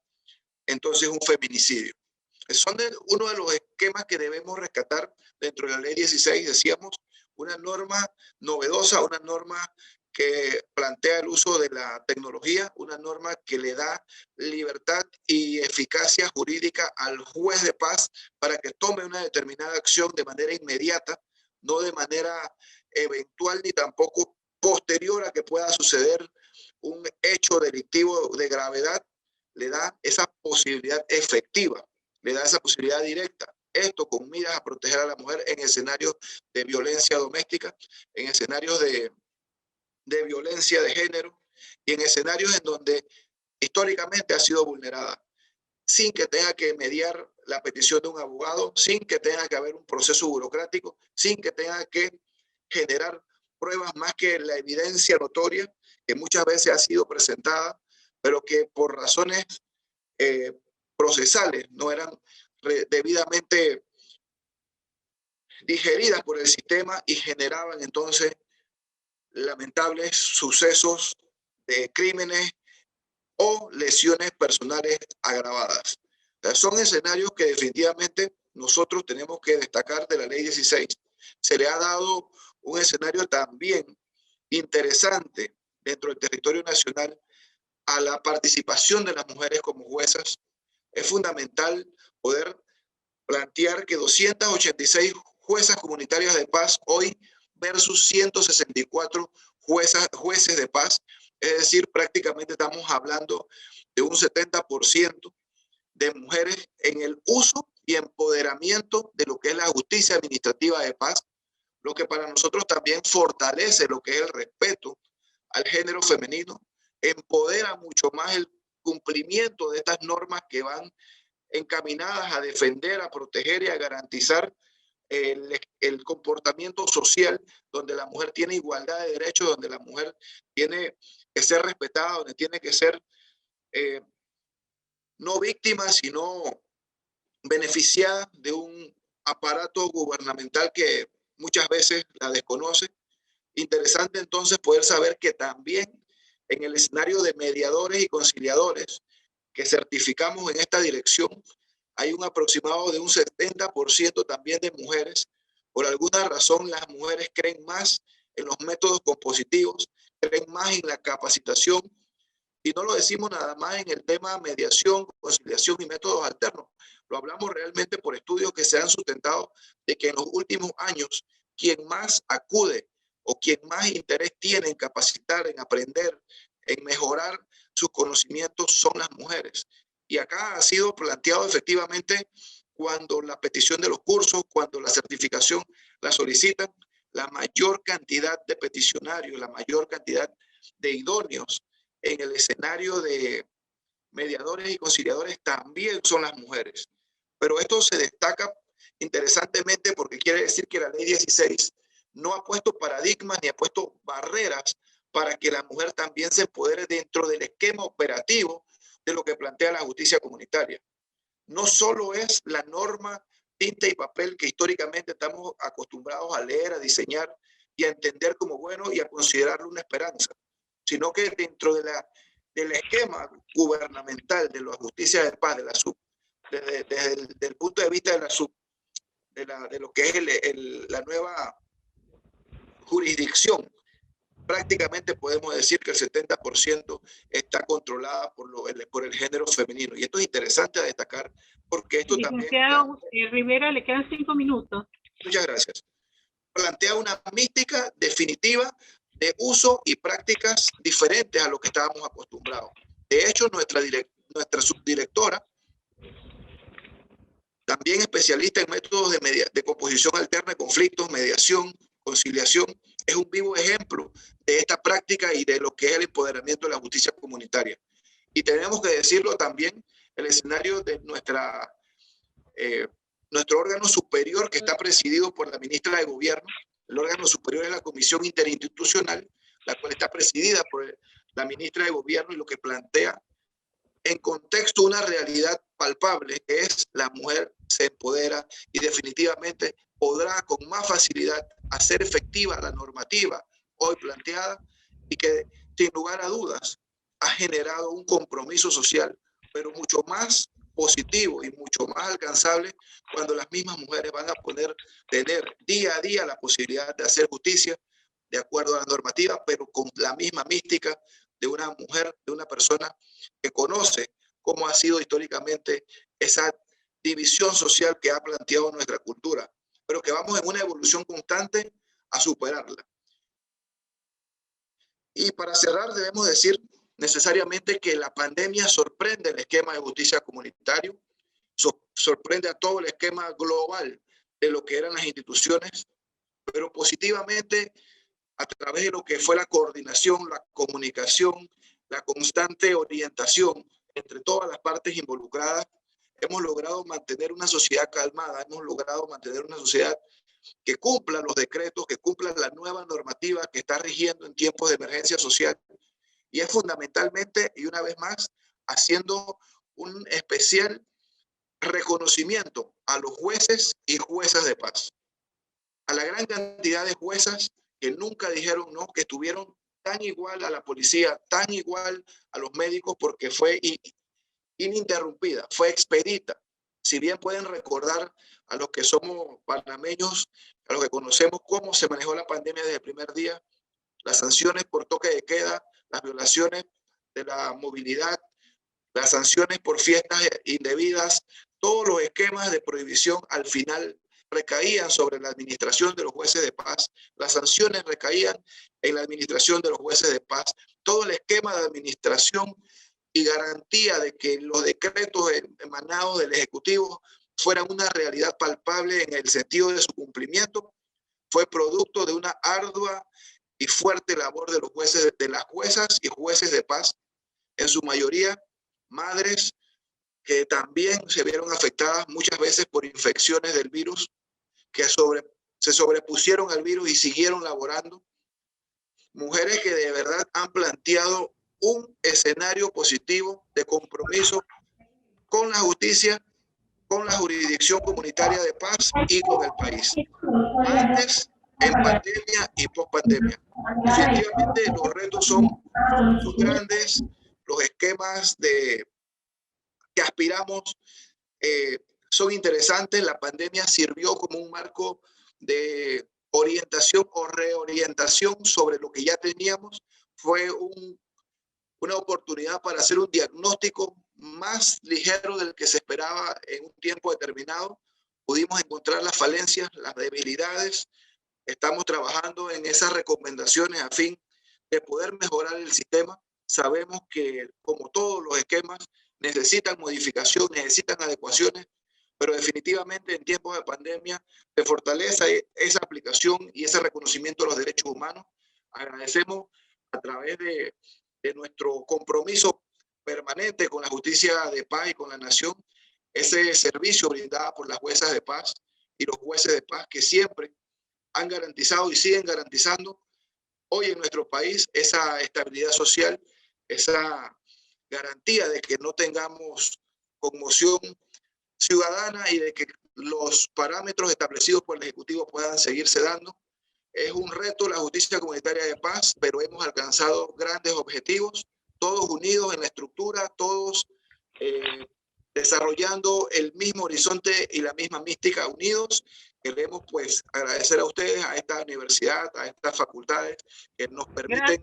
entonces un feminicidio. Son uno de los esquemas que debemos rescatar dentro de la ley 16, decíamos, una norma novedosa, una norma que plantea el uso de la tecnología, una norma que le da libertad y eficacia jurídica al juez de paz para que tome una determinada acción de manera inmediata, no de manera eventual ni tampoco posterior a que pueda suceder un hecho delictivo de gravedad. Le da esa posibilidad efectiva, le da esa posibilidad directa. Esto con miras a proteger a la mujer en escenarios de violencia doméstica, en escenarios de violencia de género y en escenarios en donde históricamente ha sido vulnerada, sin que tenga que mediar la petición de un abogado, sin que tenga que haber un proceso burocrático, sin que tenga que generar pruebas más que la evidencia notoria que muchas veces ha sido presentada, pero que por razones procesales no eran debidamente digeridas por el sistema y generaban entonces lamentables sucesos de crímenes o lesiones personales agravadas. O sea, son escenarios que definitivamente nosotros tenemos que destacar de la ley 16. Se le ha dado un escenario también interesante dentro del territorio nacional a la participación de las mujeres como juezas. Es fundamental poder plantear que 286 juezas comunitarias de paz hoy versus 164 jueces de paz, es decir, prácticamente estamos hablando de un 70% de mujeres en el uso y empoderamiento de lo que es la justicia administrativa de paz, lo que para nosotros también fortalece lo que es el respeto al género femenino, empodera mucho más el cumplimiento de estas normas que van encaminadas a defender, a proteger y a garantizar el comportamiento social donde la mujer tiene igualdad de derechos, donde la mujer tiene que ser respetada, donde tiene que ser no víctima, sino beneficiada de un aparato gubernamental que muchas veces la desconoce. Interesante entonces poder saber que también en el escenario de mediadores y conciliadores que certificamos en esta dirección, hay un aproximado de un 70% también de mujeres. Por alguna razón, las mujeres creen más en los métodos compositivos, creen más en la capacitación, y no lo decimos nada más en el tema mediación, conciliación y métodos alternos. Lo hablamos realmente por estudios que se han sustentado de que en los últimos años, quien más acude o quien más interés tiene en capacitar, en aprender, en mejorar sus conocimientos son las mujeres. Y acá ha sido planteado efectivamente cuando la petición de los cursos, cuando la certificación la solicitan, la mayor cantidad de peticionarios, la mayor cantidad de idóneos en el escenario de mediadores y conciliadores también son las mujeres. Pero esto se destaca interesantemente porque quiere decir que la ley 16 no ha puesto paradigmas ni ha puesto barreras para que la mujer también se empodere dentro del esquema operativo de lo que plantea la justicia comunitaria. No solo es la norma, tinta y papel que históricamente estamos acostumbrados a leer, a diseñar y a entender como bueno y a considerarlo una esperanza, sino que dentro del esquema gubernamental de la justicia de paz, desde el punto de vista de lo que es la nueva jurisdicción, prácticamente podemos decir que el 70% está controlada por el género femenino. Y esto es interesante a destacar porque esto también... Licenciado Rivera, le quedan 5 minutos. Muchas gracias. Plantea una mística definitiva de uso y prácticas diferentes a lo que estábamos acostumbrados. De hecho, nuestra subdirectora, también especialista en métodos de composición alterna de conflictos, mediación, conciliación, es un vivo ejemplo de esta práctica y de lo que es el empoderamiento de la justicia comunitaria. Y tenemos que decirlo también, el escenario de nuestro órgano superior, que está presidido por la ministra de Gobierno. El órgano superior es la Comisión Interinstitucional, la cual está presidida por la ministra de Gobierno, y lo que plantea en contexto una realidad palpable es: la mujer se empodera y definitivamente podrá con más facilidad hacer efectiva la normativa hoy planteada, y que sin lugar a dudas ha generado un compromiso social, pero mucho más positivo y mucho más alcanzable cuando las mismas mujeres van a tener día a día la posibilidad de hacer justicia de acuerdo a la normativa, pero con la misma mística de una mujer, de una persona que conoce cómo ha sido históricamente esa división social que ha planteado nuestra cultura, pero que vamos en una evolución constante a superarla. Y para cerrar, debemos decir necesariamente que la pandemia sorprende el esquema de justicia comunitario, sorprende a todo el esquema global de lo que eran las instituciones, pero positivamente a través de lo que fue la coordinación, la comunicación, la constante orientación entre todas las partes involucradas, hemos logrado mantener una sociedad calmada, hemos logrado mantener una sociedad que cumpla los decretos, que cumpla la nueva normativa que está rigiendo en tiempos de emergencia social. Y es fundamentalmente, y una vez más, haciendo un especial reconocimiento a los jueces y juezas de paz, a la gran cantidad de juezas que nunca dijeron no, que estuvieron tan igual a la policía, tan igual a los médicos, porque fue ininterrumpida, fue expedita. Si bien pueden recordar a los que somos panameños, a los que conocemos cómo se manejó la pandemia desde el primer día, las sanciones por toque de queda, las violaciones de la movilidad, las sanciones por fiestas indebidas, todos los esquemas de prohibición al final recaían sobre la administración de los jueces de paz, las sanciones recaían en la administración de los jueces de paz, todo el esquema de administración y garantía de que los decretos emanados del Ejecutivo fueran una realidad palpable en el sentido de su cumplimiento, fue producto de una ardua y fuerte labor de los jueces, de las juezas y jueces de paz, en su mayoría madres que también se vieron afectadas muchas veces por infecciones del virus, que se sobrepusieron al virus y siguieron laborando. Mujeres que de verdad han planteado un escenario positivo de compromiso con la justicia, con la jurisdicción comunitaria de paz y con el país. Antes, en pandemia y post pandemia. Definitivamente los retos son grandes, los esquemas que aspiramos son interesantes. La pandemia sirvió como un marco de orientación o reorientación sobre lo que ya teníamos. Fue una oportunidad para hacer un diagnóstico más ligero del que se esperaba en un tiempo determinado. Pudimos encontrar las falencias, las debilidades. Estamos trabajando en esas recomendaciones a fin de poder mejorar el sistema. Sabemos que, como todos los esquemas, necesitan modificación, necesitan adecuaciones, pero definitivamente en tiempos de pandemia se fortalece esa aplicación y ese reconocimiento de los derechos humanos. Agradecemos a través de nuestro compromiso permanente con la justicia de paz y con la nación, ese servicio brindado por las juezas de paz y los jueces de paz que siempre han garantizado y siguen garantizando hoy en nuestro país esa estabilidad social, esa garantía de que no tengamos conmoción ciudadana y de que los parámetros establecidos por el Ejecutivo puedan seguirse dando. Es un reto la justicia comunitaria de paz, pero hemos alcanzado grandes objetivos, todos unidos en la estructura, todos desarrollando el mismo horizonte y la misma mística, unidos. Queremos pues agradecer a ustedes, a esta universidad, a estas facultades que nos permiten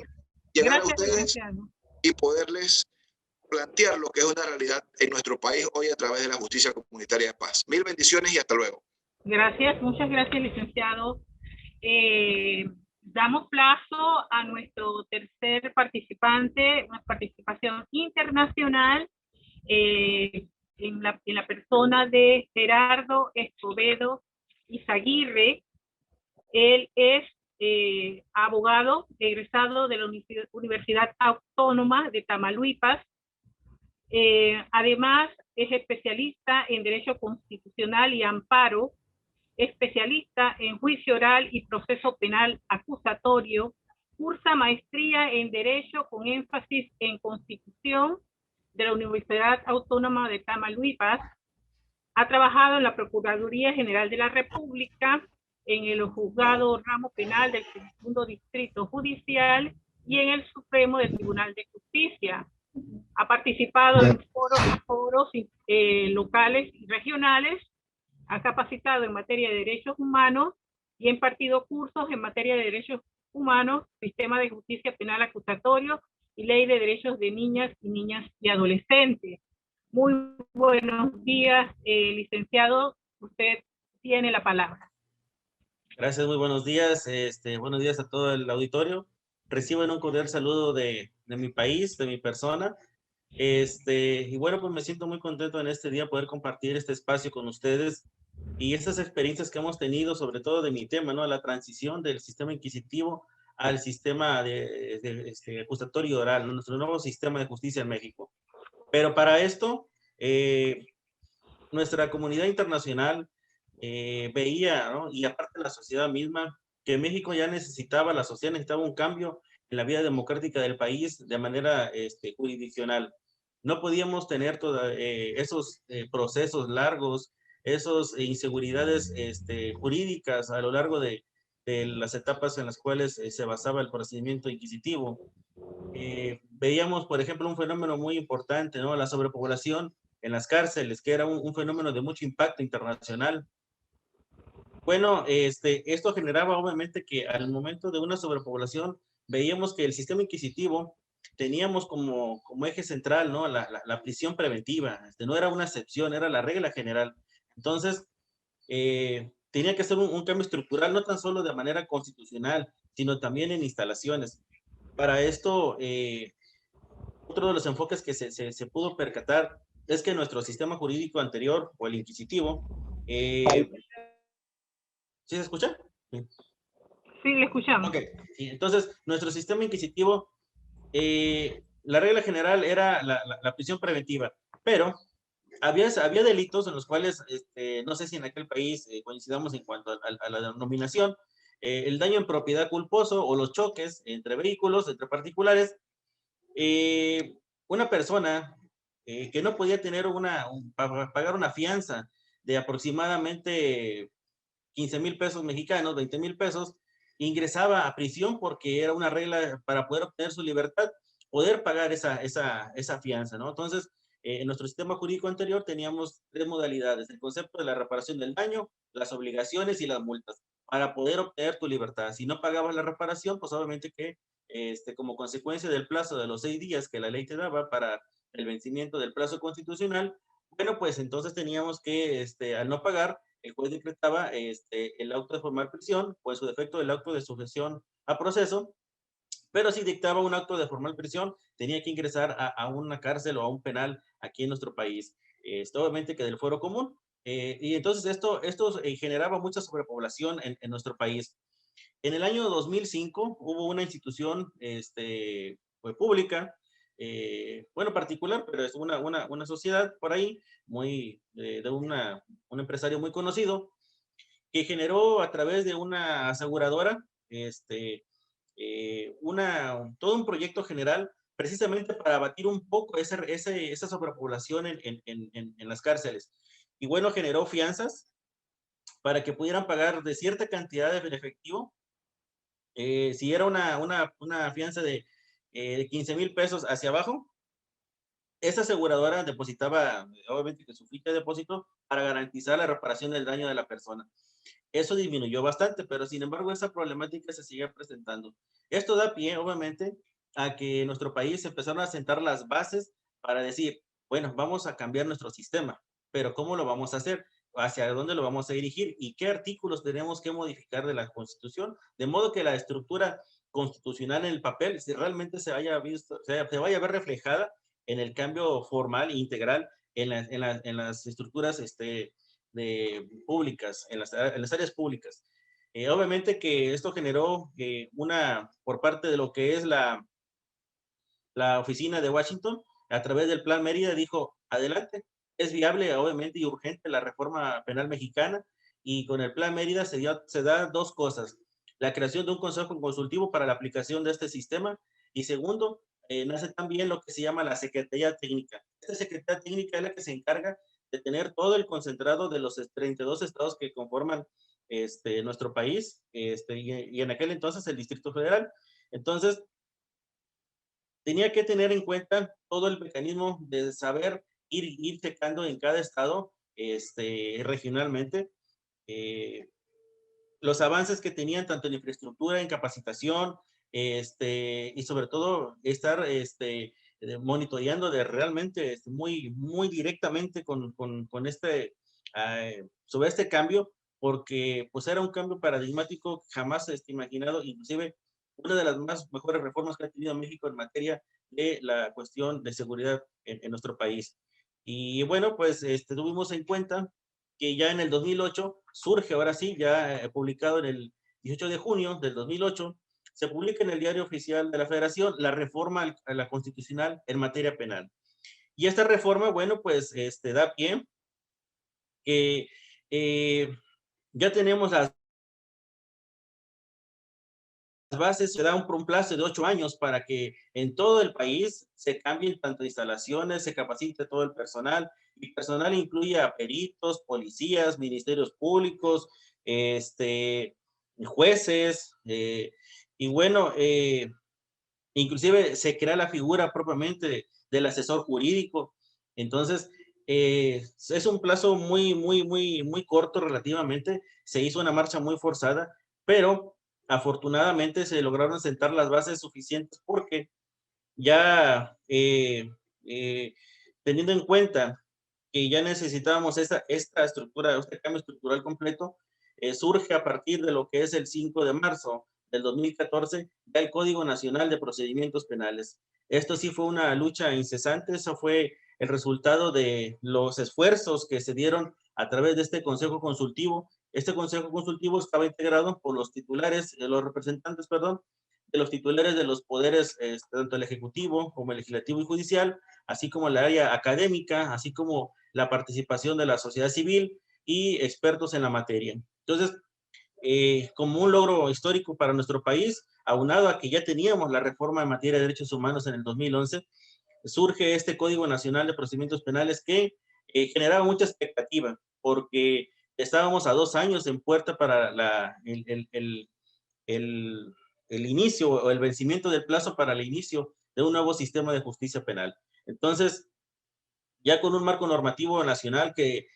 llegar a ustedes y poderles plantear lo que es una realidad en nuestro país hoy a través de la justicia comunitaria de paz. Mil bendiciones y hasta luego. Gracias, muchas gracias, licenciado. Damos plazo a nuestro tercer participante, una participación internacional en la persona de Gerardo Escobedo Izaguirre. Él es abogado egresado de la Universidad Autónoma de Tamaulipas. Además, es especialista en Derecho Constitucional y Amparo, especialista en Juicio Oral y Proceso Penal Acusatorio, cursa maestría en Derecho con énfasis en Constitución de la Universidad Autónoma de Tamaulipas. Ha trabajado en la Procuraduría General de la República, en el Juzgado Ramo Penal del Segundo Distrito Judicial y en el Supremo del Tribunal de Justicia. Ha participado en foros locales y regionales, ha capacitado en materia de derechos humanos y ha impartido cursos en materia de derechos humanos, sistema de justicia penal acusatorio y ley de derechos de niñas y adolescentes. Muy buenos días, licenciado. Usted tiene la palabra. Gracias, muy buenos días. Buenos días a todo el auditorio. Reciban un cordial saludo de mi país, de mi persona. Y bueno, pues me siento muy contento en este día poder compartir este espacio con ustedes y esas experiencias que hemos tenido, sobre todo de mi tema, ¿no? La transición del sistema inquisitivo al sistema acusatorio oral, ¿no? Nuestro nuevo sistema de justicia en México. Pero para esto, nuestra comunidad internacional veía, ¿no? Y aparte la sociedad misma, que México ya necesitaba, la sociedad necesitaba un cambio en la vida democrática del país de manera jurisdiccional. No podíamos tener esos procesos largos, esas inseguridades jurídicas a lo largo de las etapas en las cuales se basaba el procedimiento inquisitivo. Veíamos, por ejemplo, un fenómeno muy importante, ¿no? La sobrepoblación en las cárceles, que era un fenómeno de mucho impacto internacional. Bueno, esto generaba obviamente que al momento de una sobrepoblación veíamos que el sistema inquisitivo teníamos como eje central, ¿no? La prisión preventiva. No era una excepción, era la regla general. Entonces, tenía que ser un cambio estructural, no tan solo de manera constitucional, sino también en instalaciones. Para esto, otro de los enfoques que se pudo percatar es que nuestro sistema jurídico anterior, o el inquisitivo, ¿sí se escucha? Sí, le escuchamos. Ok, sí, entonces nuestro sistema inquisitivo, la regla general era la prisión preventiva, pero había delitos en los cuales, no sé si en aquel país coincidamos en cuanto a la denominación, el daño en propiedad culposo o los choques entre vehículos, entre particulares. Una persona que no podía tener pagar una fianza de aproximadamente 15,000 pesos mexicanos, 20,000 pesos, ingresaba a prisión porque era una regla para poder obtener su libertad, poder pagar esa fianza, ¿no? Entonces, en nuestro sistema jurídico anterior teníamos 3 modalidades: el concepto de la reparación del daño, las obligaciones y las multas, para poder obtener tu libertad. Si no pagabas la reparación, pues obviamente que como consecuencia del plazo de los 6 días que la ley te daba para el vencimiento del plazo constitucional, bueno, pues entonces teníamos que, al no pagar, el juez decretaba el auto de formal prisión, o en su defecto el auto de sujeción a proceso, pero si dictaba un auto de formal prisión, tenía que ingresar a una cárcel o a un penal aquí en nuestro país, obviamente que del fuero común, y entonces esto generaba mucha sobrepoblación en nuestro país. En el año 2005 hubo una institución pública, bueno, particular, pero es una sociedad por ahí, de un empresario muy conocido, que generó a través de una aseguradora todo un proyecto general precisamente para abatir un poco esa sobrepoblación en las cárceles. Y bueno, generó fianzas para que pudieran pagar de cierta cantidad en efectivo. Si era una fianza de 15,000 pesos hacia abajo, esa aseguradora depositaba, obviamente, que su ficha de depósito para garantizar la reparación del daño de la persona. Eso disminuyó bastante, pero sin embargo esa problemática se sigue presentando. Esto da pie, obviamente, a que en nuestro país empezaron a sentar las bases para decir, bueno, vamos a cambiar nuestro sistema, pero ¿cómo lo vamos a hacer? ¿Hacia dónde lo vamos a dirigir? ¿Y qué artículos tenemos que modificar de la Constitución? De modo que la estructura constitucional en el papel si realmente se vaya a ver reflejada en el cambio formal e integral en las estructuras públicas, en las áreas públicas. Obviamente que esto generó por parte de lo que es la oficina de Washington, a través del Plan Mérida, dijo, adelante, es viable, obviamente, y urgente la reforma penal mexicana, y con el Plan Mérida se da dos cosas: la creación de un consejo consultivo para la aplicación de este sistema, y segundo, nace también lo que se llama la Secretaría Técnica. Esta Secretaría Técnica es la que se encarga de tener todo el concentrado de los 32 estados que conforman nuestro país, y en aquel entonces el Distrito Federal. Entonces, tenía que tener en cuenta todo el mecanismo de saber ir checando en cada estado, regionalmente, los avances que tenían tanto en infraestructura, en capacitación, y sobre todo estar monitoreando realmente muy, muy directamente sobre este cambio, porque pues era un cambio paradigmático jamás imaginado, inclusive una de las mejores reformas que ha tenido México en materia de la cuestión de seguridad en nuestro país. Y bueno, pues tuvimos en cuenta que ya en el 2008 surge, ahora sí, ya publicado en el 18 de junio del 2008, se publica en el Diario Oficial de la Federación la reforma a la constitucional en materia penal. Y esta reforma, bueno, pues da pie que ya tenemos las bases, se da un plazo de 8 años para que en todo el país se cambien tanto instalaciones, se capacite todo el personal, y personal incluye a peritos, policías, ministerios públicos, jueces, y bueno, inclusive se crea la figura propiamente del asesor jurídico. Entonces, es un plazo muy, muy, muy, muy corto relativamente. Se hizo una marcha muy forzada, pero afortunadamente se lograron sentar las bases suficientes porque ya teniendo en cuenta que ya necesitábamos esta estructura, este cambio estructural completo, surge a partir de lo que es el 5 de marzo del 2014, ya el Código Nacional de Procedimientos Penales. Esto sí fue una lucha incesante, eso fue el resultado de los esfuerzos que se dieron a través de este Consejo Consultivo. Este Consejo Consultivo estaba integrado por los representantes, de los titulares de los poderes, tanto el Ejecutivo como el Legislativo y Judicial, así como la área académica, así como la participación de la sociedad civil y expertos en la materia. Entonces, como un logro histórico para nuestro país, aunado a que ya teníamos la reforma en materia de derechos humanos en el 2011, surge este Código Nacional de Procedimientos Penales que generaba mucha expectativa, porque estábamos a 2 años en puerta para el inicio o el vencimiento del plazo para el inicio de un nuevo sistema de justicia penal. Entonces, ya con un marco normativo nacional que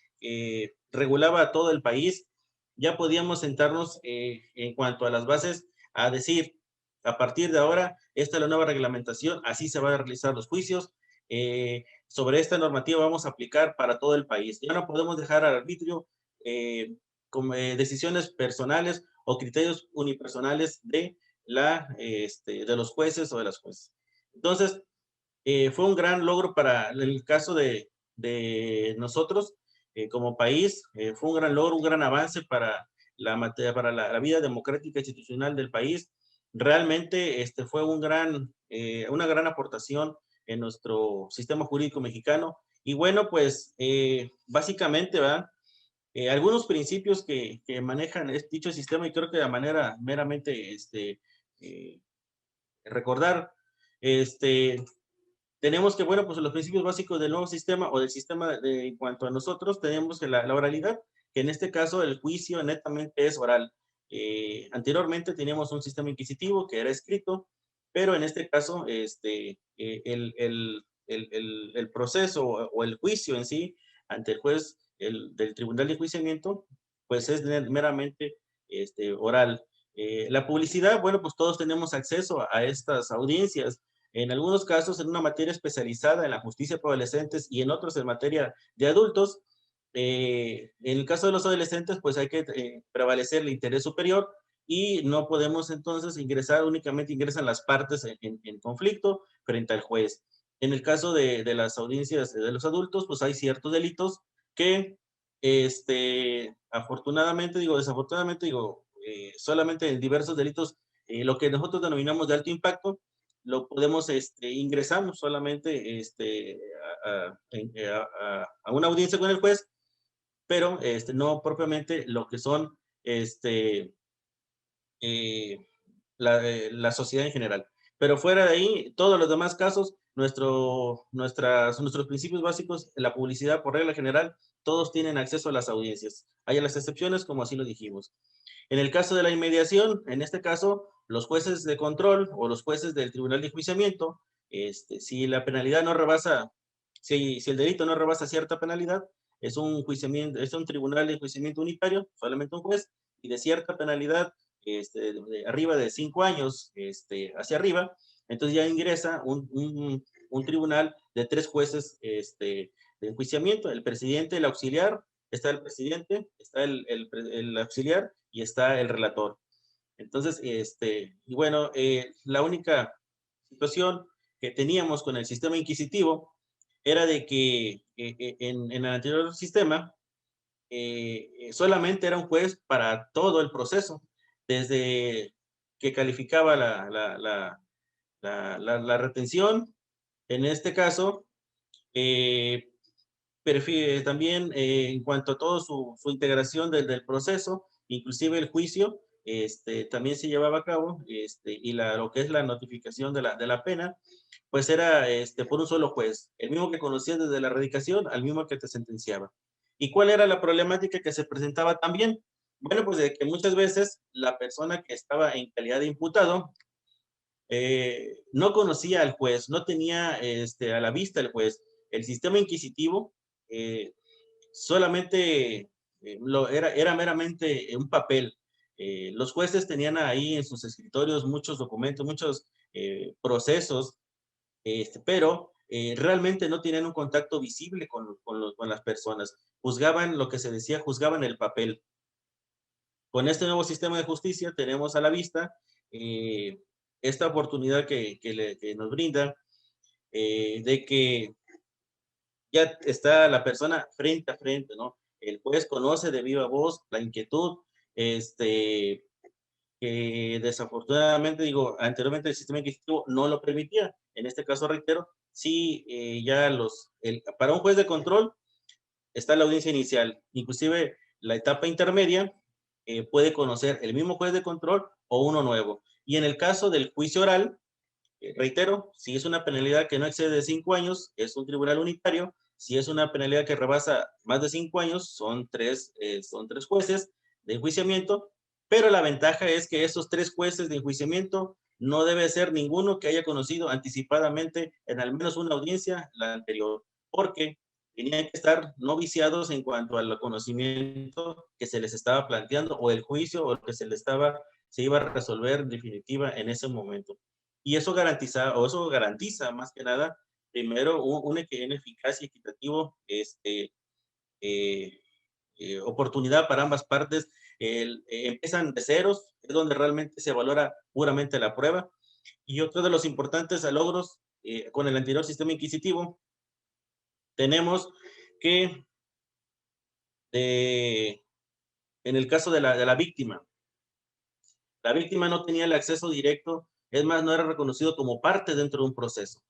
regulaba a todo el país, ya podíamos sentarnos en cuanto a las bases a decir, a partir de ahora, esta es la nueva reglamentación, así se van a realizar los juicios, sobre esta normativa vamos a aplicar para todo el país. Ya no podemos dejar al arbitrio decisiones personales o criterios unipersonales de los jueces o de las jueces. Entonces, fue un gran logro para el caso de nosotros como país, fue un gran logro, un gran avance para la vida democrática institucional del país. Realmente fue una gran aportación en nuestro sistema jurídico mexicano. Y bueno, pues básicamente, ¿verdad? Algunos principios que manejan dicho sistema, y creo que de manera meramente recordar, tenemos que, bueno, pues los principios básicos del nuevo sistema o del sistema en cuanto a nosotros, tenemos que la oralidad, que en este caso el juicio netamente es oral. Anteriormente teníamos un sistema inquisitivo que era escrito, pero en este caso el proceso o el juicio en sí ante el juez del Tribunal de Enjuiciamiento, pues es meramente oral. La publicidad, bueno, pues todos tenemos acceso a estas audiencias, en algunos casos en una materia especializada en la justicia para adolescentes y en otros en materia de adultos. En el caso de los adolescentes, pues hay que prevalecer el interés superior y no podemos entonces ingresar, únicamente ingresan las partes en conflicto frente al juez. En el caso de las audiencias de los adultos, pues hay ciertos delitos que, afortunadamente, desafortunadamente, solamente en diversos delitos, lo que nosotros denominamos de alto impacto, lo podemos, ingresamos solamente a una audiencia con el juez, pero no propiamente lo que son la sociedad en general. Pero fuera de ahí, todos los demás casos, nuestros principios básicos, la publicidad por regla general, todos tienen acceso a las audiencias. Hay las excepciones, como así lo dijimos. En el caso de la inmediación, en este caso, los jueces de control o los jueces del Tribunal de Enjuiciamiento, si la penalidad no rebasa, si el delito no rebasa cierta penalidad, es un tribunal de enjuiciamiento unitario, solamente un juez, y de cierta penalidad, de arriba de 5 años hacia arriba, entonces ya ingresa un tribunal de 3 jueces de enjuiciamiento, el presidente, el auxiliar, está el presidente, está el auxiliar y está el relator. Entonces, y bueno, la única situación que teníamos con el sistema inquisitivo era de que en el anterior sistema solamente era un juez para todo el proceso, desde que calificaba la retención, en este caso, también en cuanto a todo su integración del proceso, inclusive el juicio, también se llevaba a cabo, y lo que es la notificación de la pena, pues era por un solo juez, el mismo que conocías desde la erradicación al mismo que te sentenciaba. ¿Y cuál era la problemática que se presentaba también? Bueno, pues de que muchas veces la persona que estaba en calidad de imputado no conocía al juez, no tenía a la vista el juez. El sistema inquisitivo solamente era meramente un papel. Los jueces tenían ahí en sus escritorios muchos documentos, muchos procesos, pero realmente no tenían un contacto visible con las personas. Juzgaban lo que se decía, juzgaban el papel. Con este nuevo sistema de justicia tenemos a la vista esta oportunidad que nos brinda de que ya está la persona frente a frente, ¿no? El juez conoce de viva voz la inquietud, que desafortunadamente, anteriormente el sistema inquisitivo no lo permitía. En este caso, reitero, sí, ya para un juez de control está la audiencia inicial, inclusive la etapa intermedia puede conocer el mismo juez de control o uno nuevo. Y en el caso del juicio oral, reitero, si es una penalidad que no excede de 5 años, es un tribunal unitario. Si es una penalidad que rebasa más de 5 años, son tres jueces de enjuiciamiento, pero la ventaja es que esos 3 jueces de enjuiciamiento no debe ser ninguno que haya conocido anticipadamente en al menos una audiencia la anterior, porque tenían que estar no viciados en cuanto al conocimiento que se les estaba planteando o el juicio o lo que se iba a resolver en definitiva en ese momento. Y eso garantiza más que nada, primero, un eficaz y equitativo oportunidad para ambas partes. Empiezan de ceros, es donde realmente se valora puramente la prueba. Y otro de los importantes logros con el anterior sistema inquisitivo, tenemos que en el caso de la víctima no tenía el acceso directo, es más, no era reconocido como parte dentro de un proceso.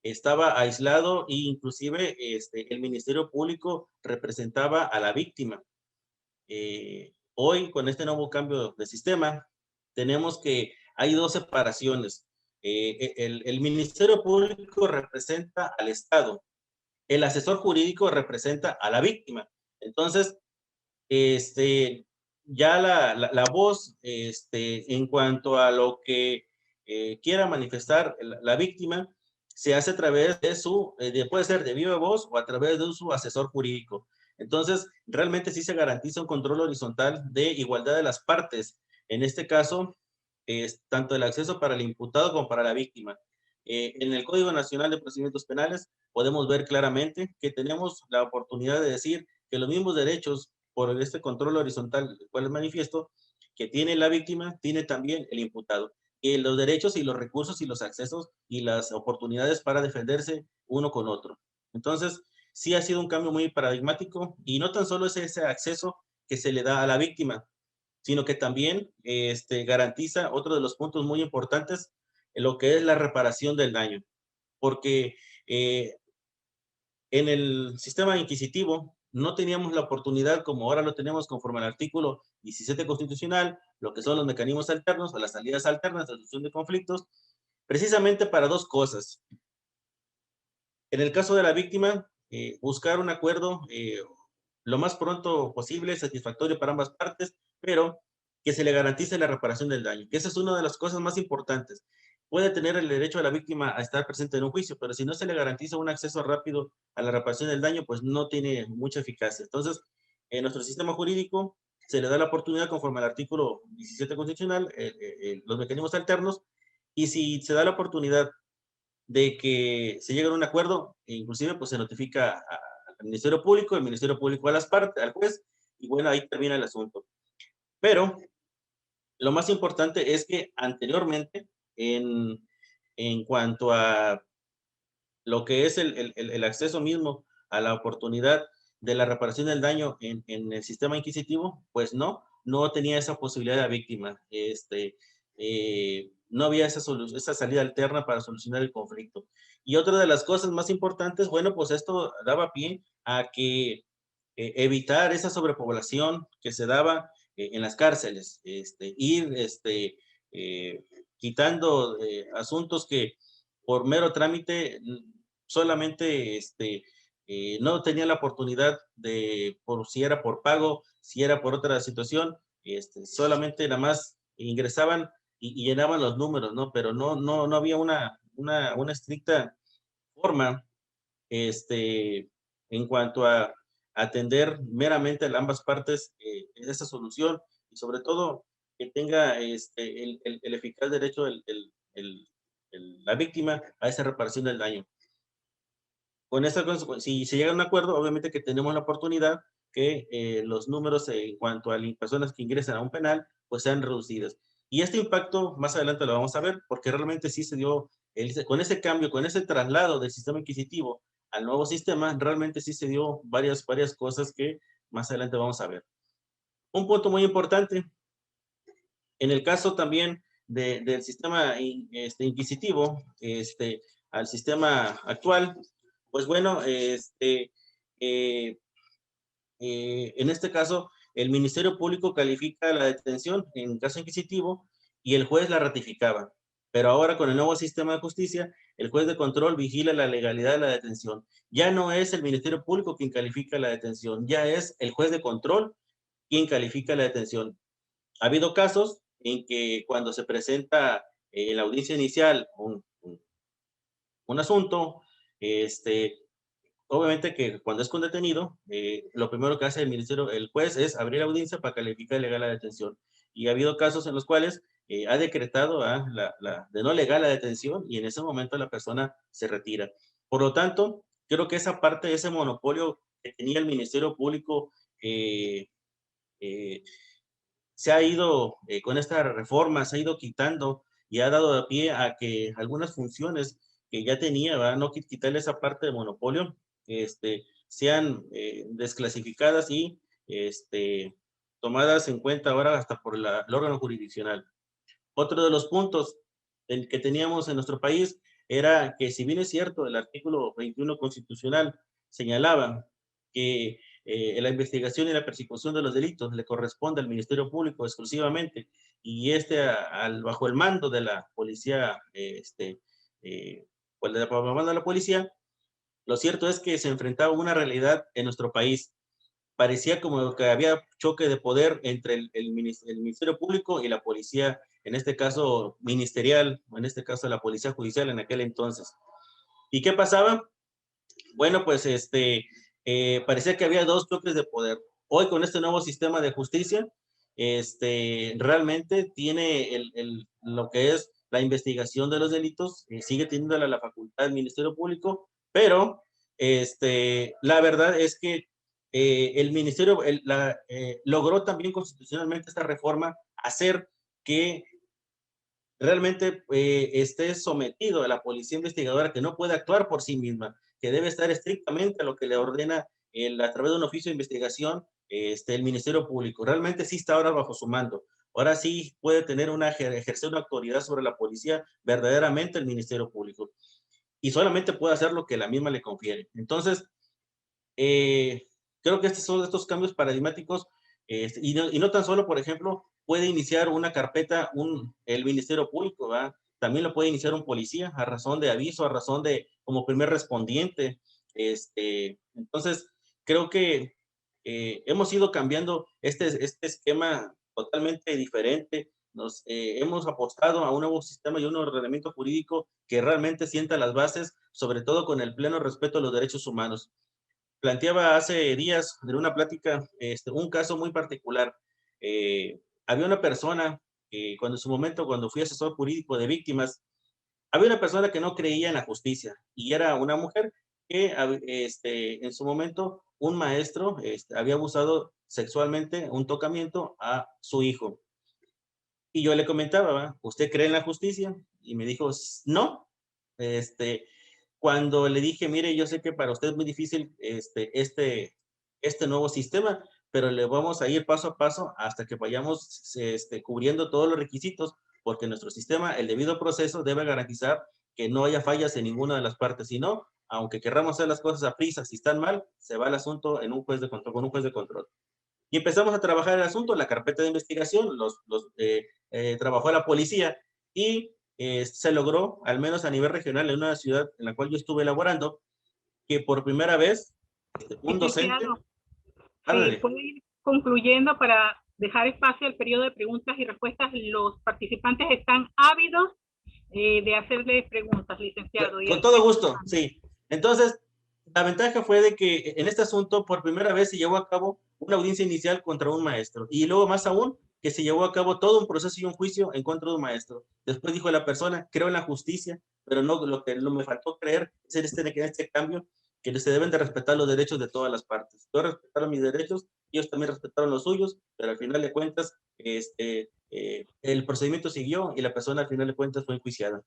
Estaba aislado e inclusive el Ministerio Público representaba a la víctima. hoy, con este nuevo cambio de sistema, tenemos que hay dos separaciones. El Ministerio Público representa al Estado, el asesor jurídico representa a la víctima. Entonces, ya la voz en cuanto a lo que quiera manifestar la víctima se hace a través de puede ser de viva voz o a través de su asesor jurídico. Entonces, realmente sí se garantiza un control horizontal de igualdad de las partes. En este caso, tanto el acceso para el imputado como para la víctima. En el Código Nacional de Procedimientos Penales podemos ver claramente que tenemos la oportunidad de decir que los mismos derechos por este control horizontal, el cual es manifiesto, que tiene la víctima, tiene también el imputado. Los derechos y los recursos y los accesos y las oportunidades para defenderse uno con otro. Entonces, sí ha sido un cambio muy paradigmático y no tan solo es ese acceso que se le da a la víctima, sino que también garantiza otro de los puntos muy importantes, en lo que es la reparación del daño. Porque en el sistema inquisitivo no teníamos la oportunidad, como ahora lo tenemos conforme al artículo 17 constitucional, lo que son los mecanismos alternos o las salidas alternas de solución de conflictos, precisamente para dos cosas. En el caso de la víctima, buscar un acuerdo lo más pronto posible, satisfactorio para ambas partes, pero que se le garantice la reparación del daño, que esa es una de las cosas más importantes. Puede tener el derecho a la víctima a estar presente en un juicio, pero si no se le garantiza un acceso rápido a la reparación del daño, pues no tiene mucha eficacia. Entonces, en nuestro sistema jurídico se le da la oportunidad, conforme al artículo 17 constitucional, los mecanismos alternos, y si se da la oportunidad de que se llegue a un acuerdo, e inclusive pues se notifica al Ministerio Público, el Ministerio Público a las partes, al juez, y bueno, ahí termina el asunto. Pero lo más importante es que anteriormente, en cuanto a lo que es el acceso mismo a la oportunidad de la reparación del daño en el sistema inquisitivo, pues no tenía esa posibilidad de la víctima. No había esa salida alterna para solucionar el conflicto. Y otra de las cosas más importantes, bueno, pues esto daba pie a que evitar esa sobrepoblación que se daba en las cárceles, ir quitando asuntos que por mero trámite solamente no tenía la oportunidad de, por si era por pago, si era por otra situación, solamente nada más ingresaban y llenaban los números, ¿no? Pero no había una estricta forma en cuanto a atender meramente a ambas partes esa solución y sobre todo que tenga el eficaz derecho la víctima a esa reparación del daño. Con esta, si se llega a un acuerdo, obviamente que tenemos la oportunidad que los números en cuanto a las personas que ingresan a un penal, pues sean reducidas. Y este impacto más adelante lo vamos a ver, porque realmente sí se dio, con ese cambio, con ese traslado del sistema inquisitivo al nuevo sistema, realmente sí se dio varias cosas que más adelante vamos a ver. Un punto muy importante, en el caso también del sistema inquisitivo, al sistema actual, pues bueno, en este caso, el Ministerio Público califica la detención en caso inquisitivo y el juez la ratificaba. Pero ahora con el nuevo sistema de justicia, el juez de control vigila la legalidad de la detención. Ya no es el Ministerio Público quien califica la detención, ya es el juez de control quien califica la detención. Ha habido casos en que cuando se presenta en la audiencia inicial un asunto, obviamente que cuando es con detenido, lo primero que hace el juez es abrir audiencia para calificar legal la detención. Y ha habido casos en los cuales ha decretado de no legal la detención y en ese momento la persona se retira. Por lo tanto, creo que esa parte, ese monopolio que tenía el Ministerio Público, se ha ido, con esta reforma, se ha ido quitando y ha dado pie a que algunas funciones que ya tenía, ¿verdad? No quitarle esa parte de monopolio, sean desclasificadas y tomadas en cuenta ahora hasta por el órgano jurisdiccional. Otro de los puntos que teníamos en nuestro país era que, si bien es cierto, el artículo 21 constitucional señalaba que la investigación y la persecución de los delitos le corresponde al Ministerio Público exclusivamente, y bajo el mando de la policía, pues bajo el mando de la policía, lo cierto es que se enfrentaba a una realidad en nuestro país. Parecía como que había choque de poder entre el Ministerio Público y la policía, en este caso ministerial, o en este caso la policía judicial en aquel entonces. ¿Y qué pasaba? Bueno, pues parecía que había dos choques de poder. Hoy con este nuevo sistema de justicia, realmente tiene lo que es la investigación de los delitos, sigue teniendo la facultad del Ministerio Público, pero la verdad es que el Ministerio logró también constitucionalmente esta reforma hacer que realmente esté sometido a la policía investigadora, que no puede actuar por sí misma, que debe estar estrictamente a lo que le ordena a través de un oficio de investigación el Ministerio Público. Realmente sí está ahora bajo su mando. Ahora sí puede tener ejercer una autoridad sobre la policía verdaderamente el Ministerio Público. Y solamente puede hacer lo que la misma le confiere. Entonces, creo que estos son estos cambios paradigmáticos, y no tan solo, por ejemplo, puede iniciar una carpeta el Ministerio Público, ¿verdad? También lo puede iniciar un policía a razón de aviso, a razón de como primer respondiente. Entonces, creo que hemos ido cambiando este esquema totalmente diferente. Hemos apostado a un nuevo sistema y un ordenamiento jurídico que realmente sienta las bases, sobre todo con el pleno respeto a los derechos humanos. Planteaba hace días en una plática un caso muy particular. Había una persona que en su momento, cuando fui asesor jurídico de víctimas, había una persona que no creía en la justicia, y era una mujer que en su momento un maestro había abusado sexualmente, un tocamiento a su hijo. Y yo le comentaba, ¿usted cree en la justicia? Y me dijo, no. Cuando le dije, mire, yo sé que para usted es muy difícil este nuevo sistema, pero le vamos a ir paso a paso hasta que vayamos cubriendo todos los requisitos, porque nuestro sistema, el debido proceso, debe garantizar que no haya fallas en ninguna de las partes. Si no, aunque querramos hacer las cosas a prisa, si están mal, se va el asunto en un juez de control, con un juez de control. Y empezamos a trabajar el asunto, la carpeta de investigación, trabajó la policía, y se logró, al menos a nivel regional, en una ciudad en la cual yo estuve elaborando, que por primera vez un docente... Sí, puede ir concluyendo para dejar espacio al periodo de preguntas y respuestas. Los participantes están ávidos de hacerle preguntas, licenciado. Con todo gusto, sí. Entonces, la ventaja fue de que en este asunto por primera vez se llevó a cabo una audiencia inicial contra un maestro, y luego más aún que se llevó a cabo todo un proceso y un juicio en contra de un maestro. Después dijo la persona, creo en la justicia, pero no, lo que me faltó creer es este cambio, que se deben de respetar los derechos de todas las partes. Yo respetaron mis derechos, ellos también respetaron los suyos, pero al final de cuentas el procedimiento siguió y la persona al final de cuentas fue enjuiciada.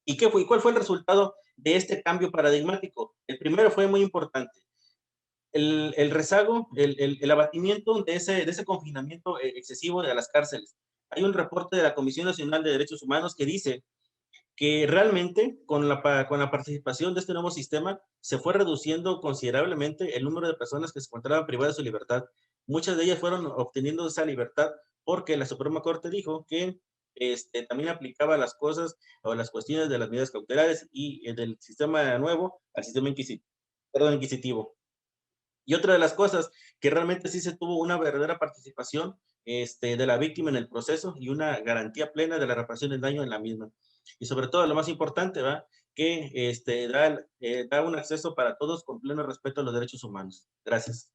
¿Y qué fue? ¿Y cuál fue el resultado de este cambio paradigmático? El primero fue muy importante. El rezago, el abatimiento de ese confinamiento excesivo de las cárceles. Hay un reporte de la Comisión Nacional de Derechos Humanos que dice que realmente con la participación de este nuevo sistema se fue reduciendo considerablemente el número de personas que se encontraban privadas de su libertad. Muchas de ellas fueron obteniendo esa libertad porque la Suprema Corte dijo que también aplicaba las cosas o las cuestiones de las medidas cautelares y del sistema nuevo al sistema inquisitivo. Y otra de las cosas que realmente sí se tuvo una verdadera participación de la víctima en el proceso y una garantía plena de la reparación del daño en la misma. Y sobre todo, lo más importante, ¿va? Que da un acceso para todos con pleno respeto a los derechos humanos. Gracias.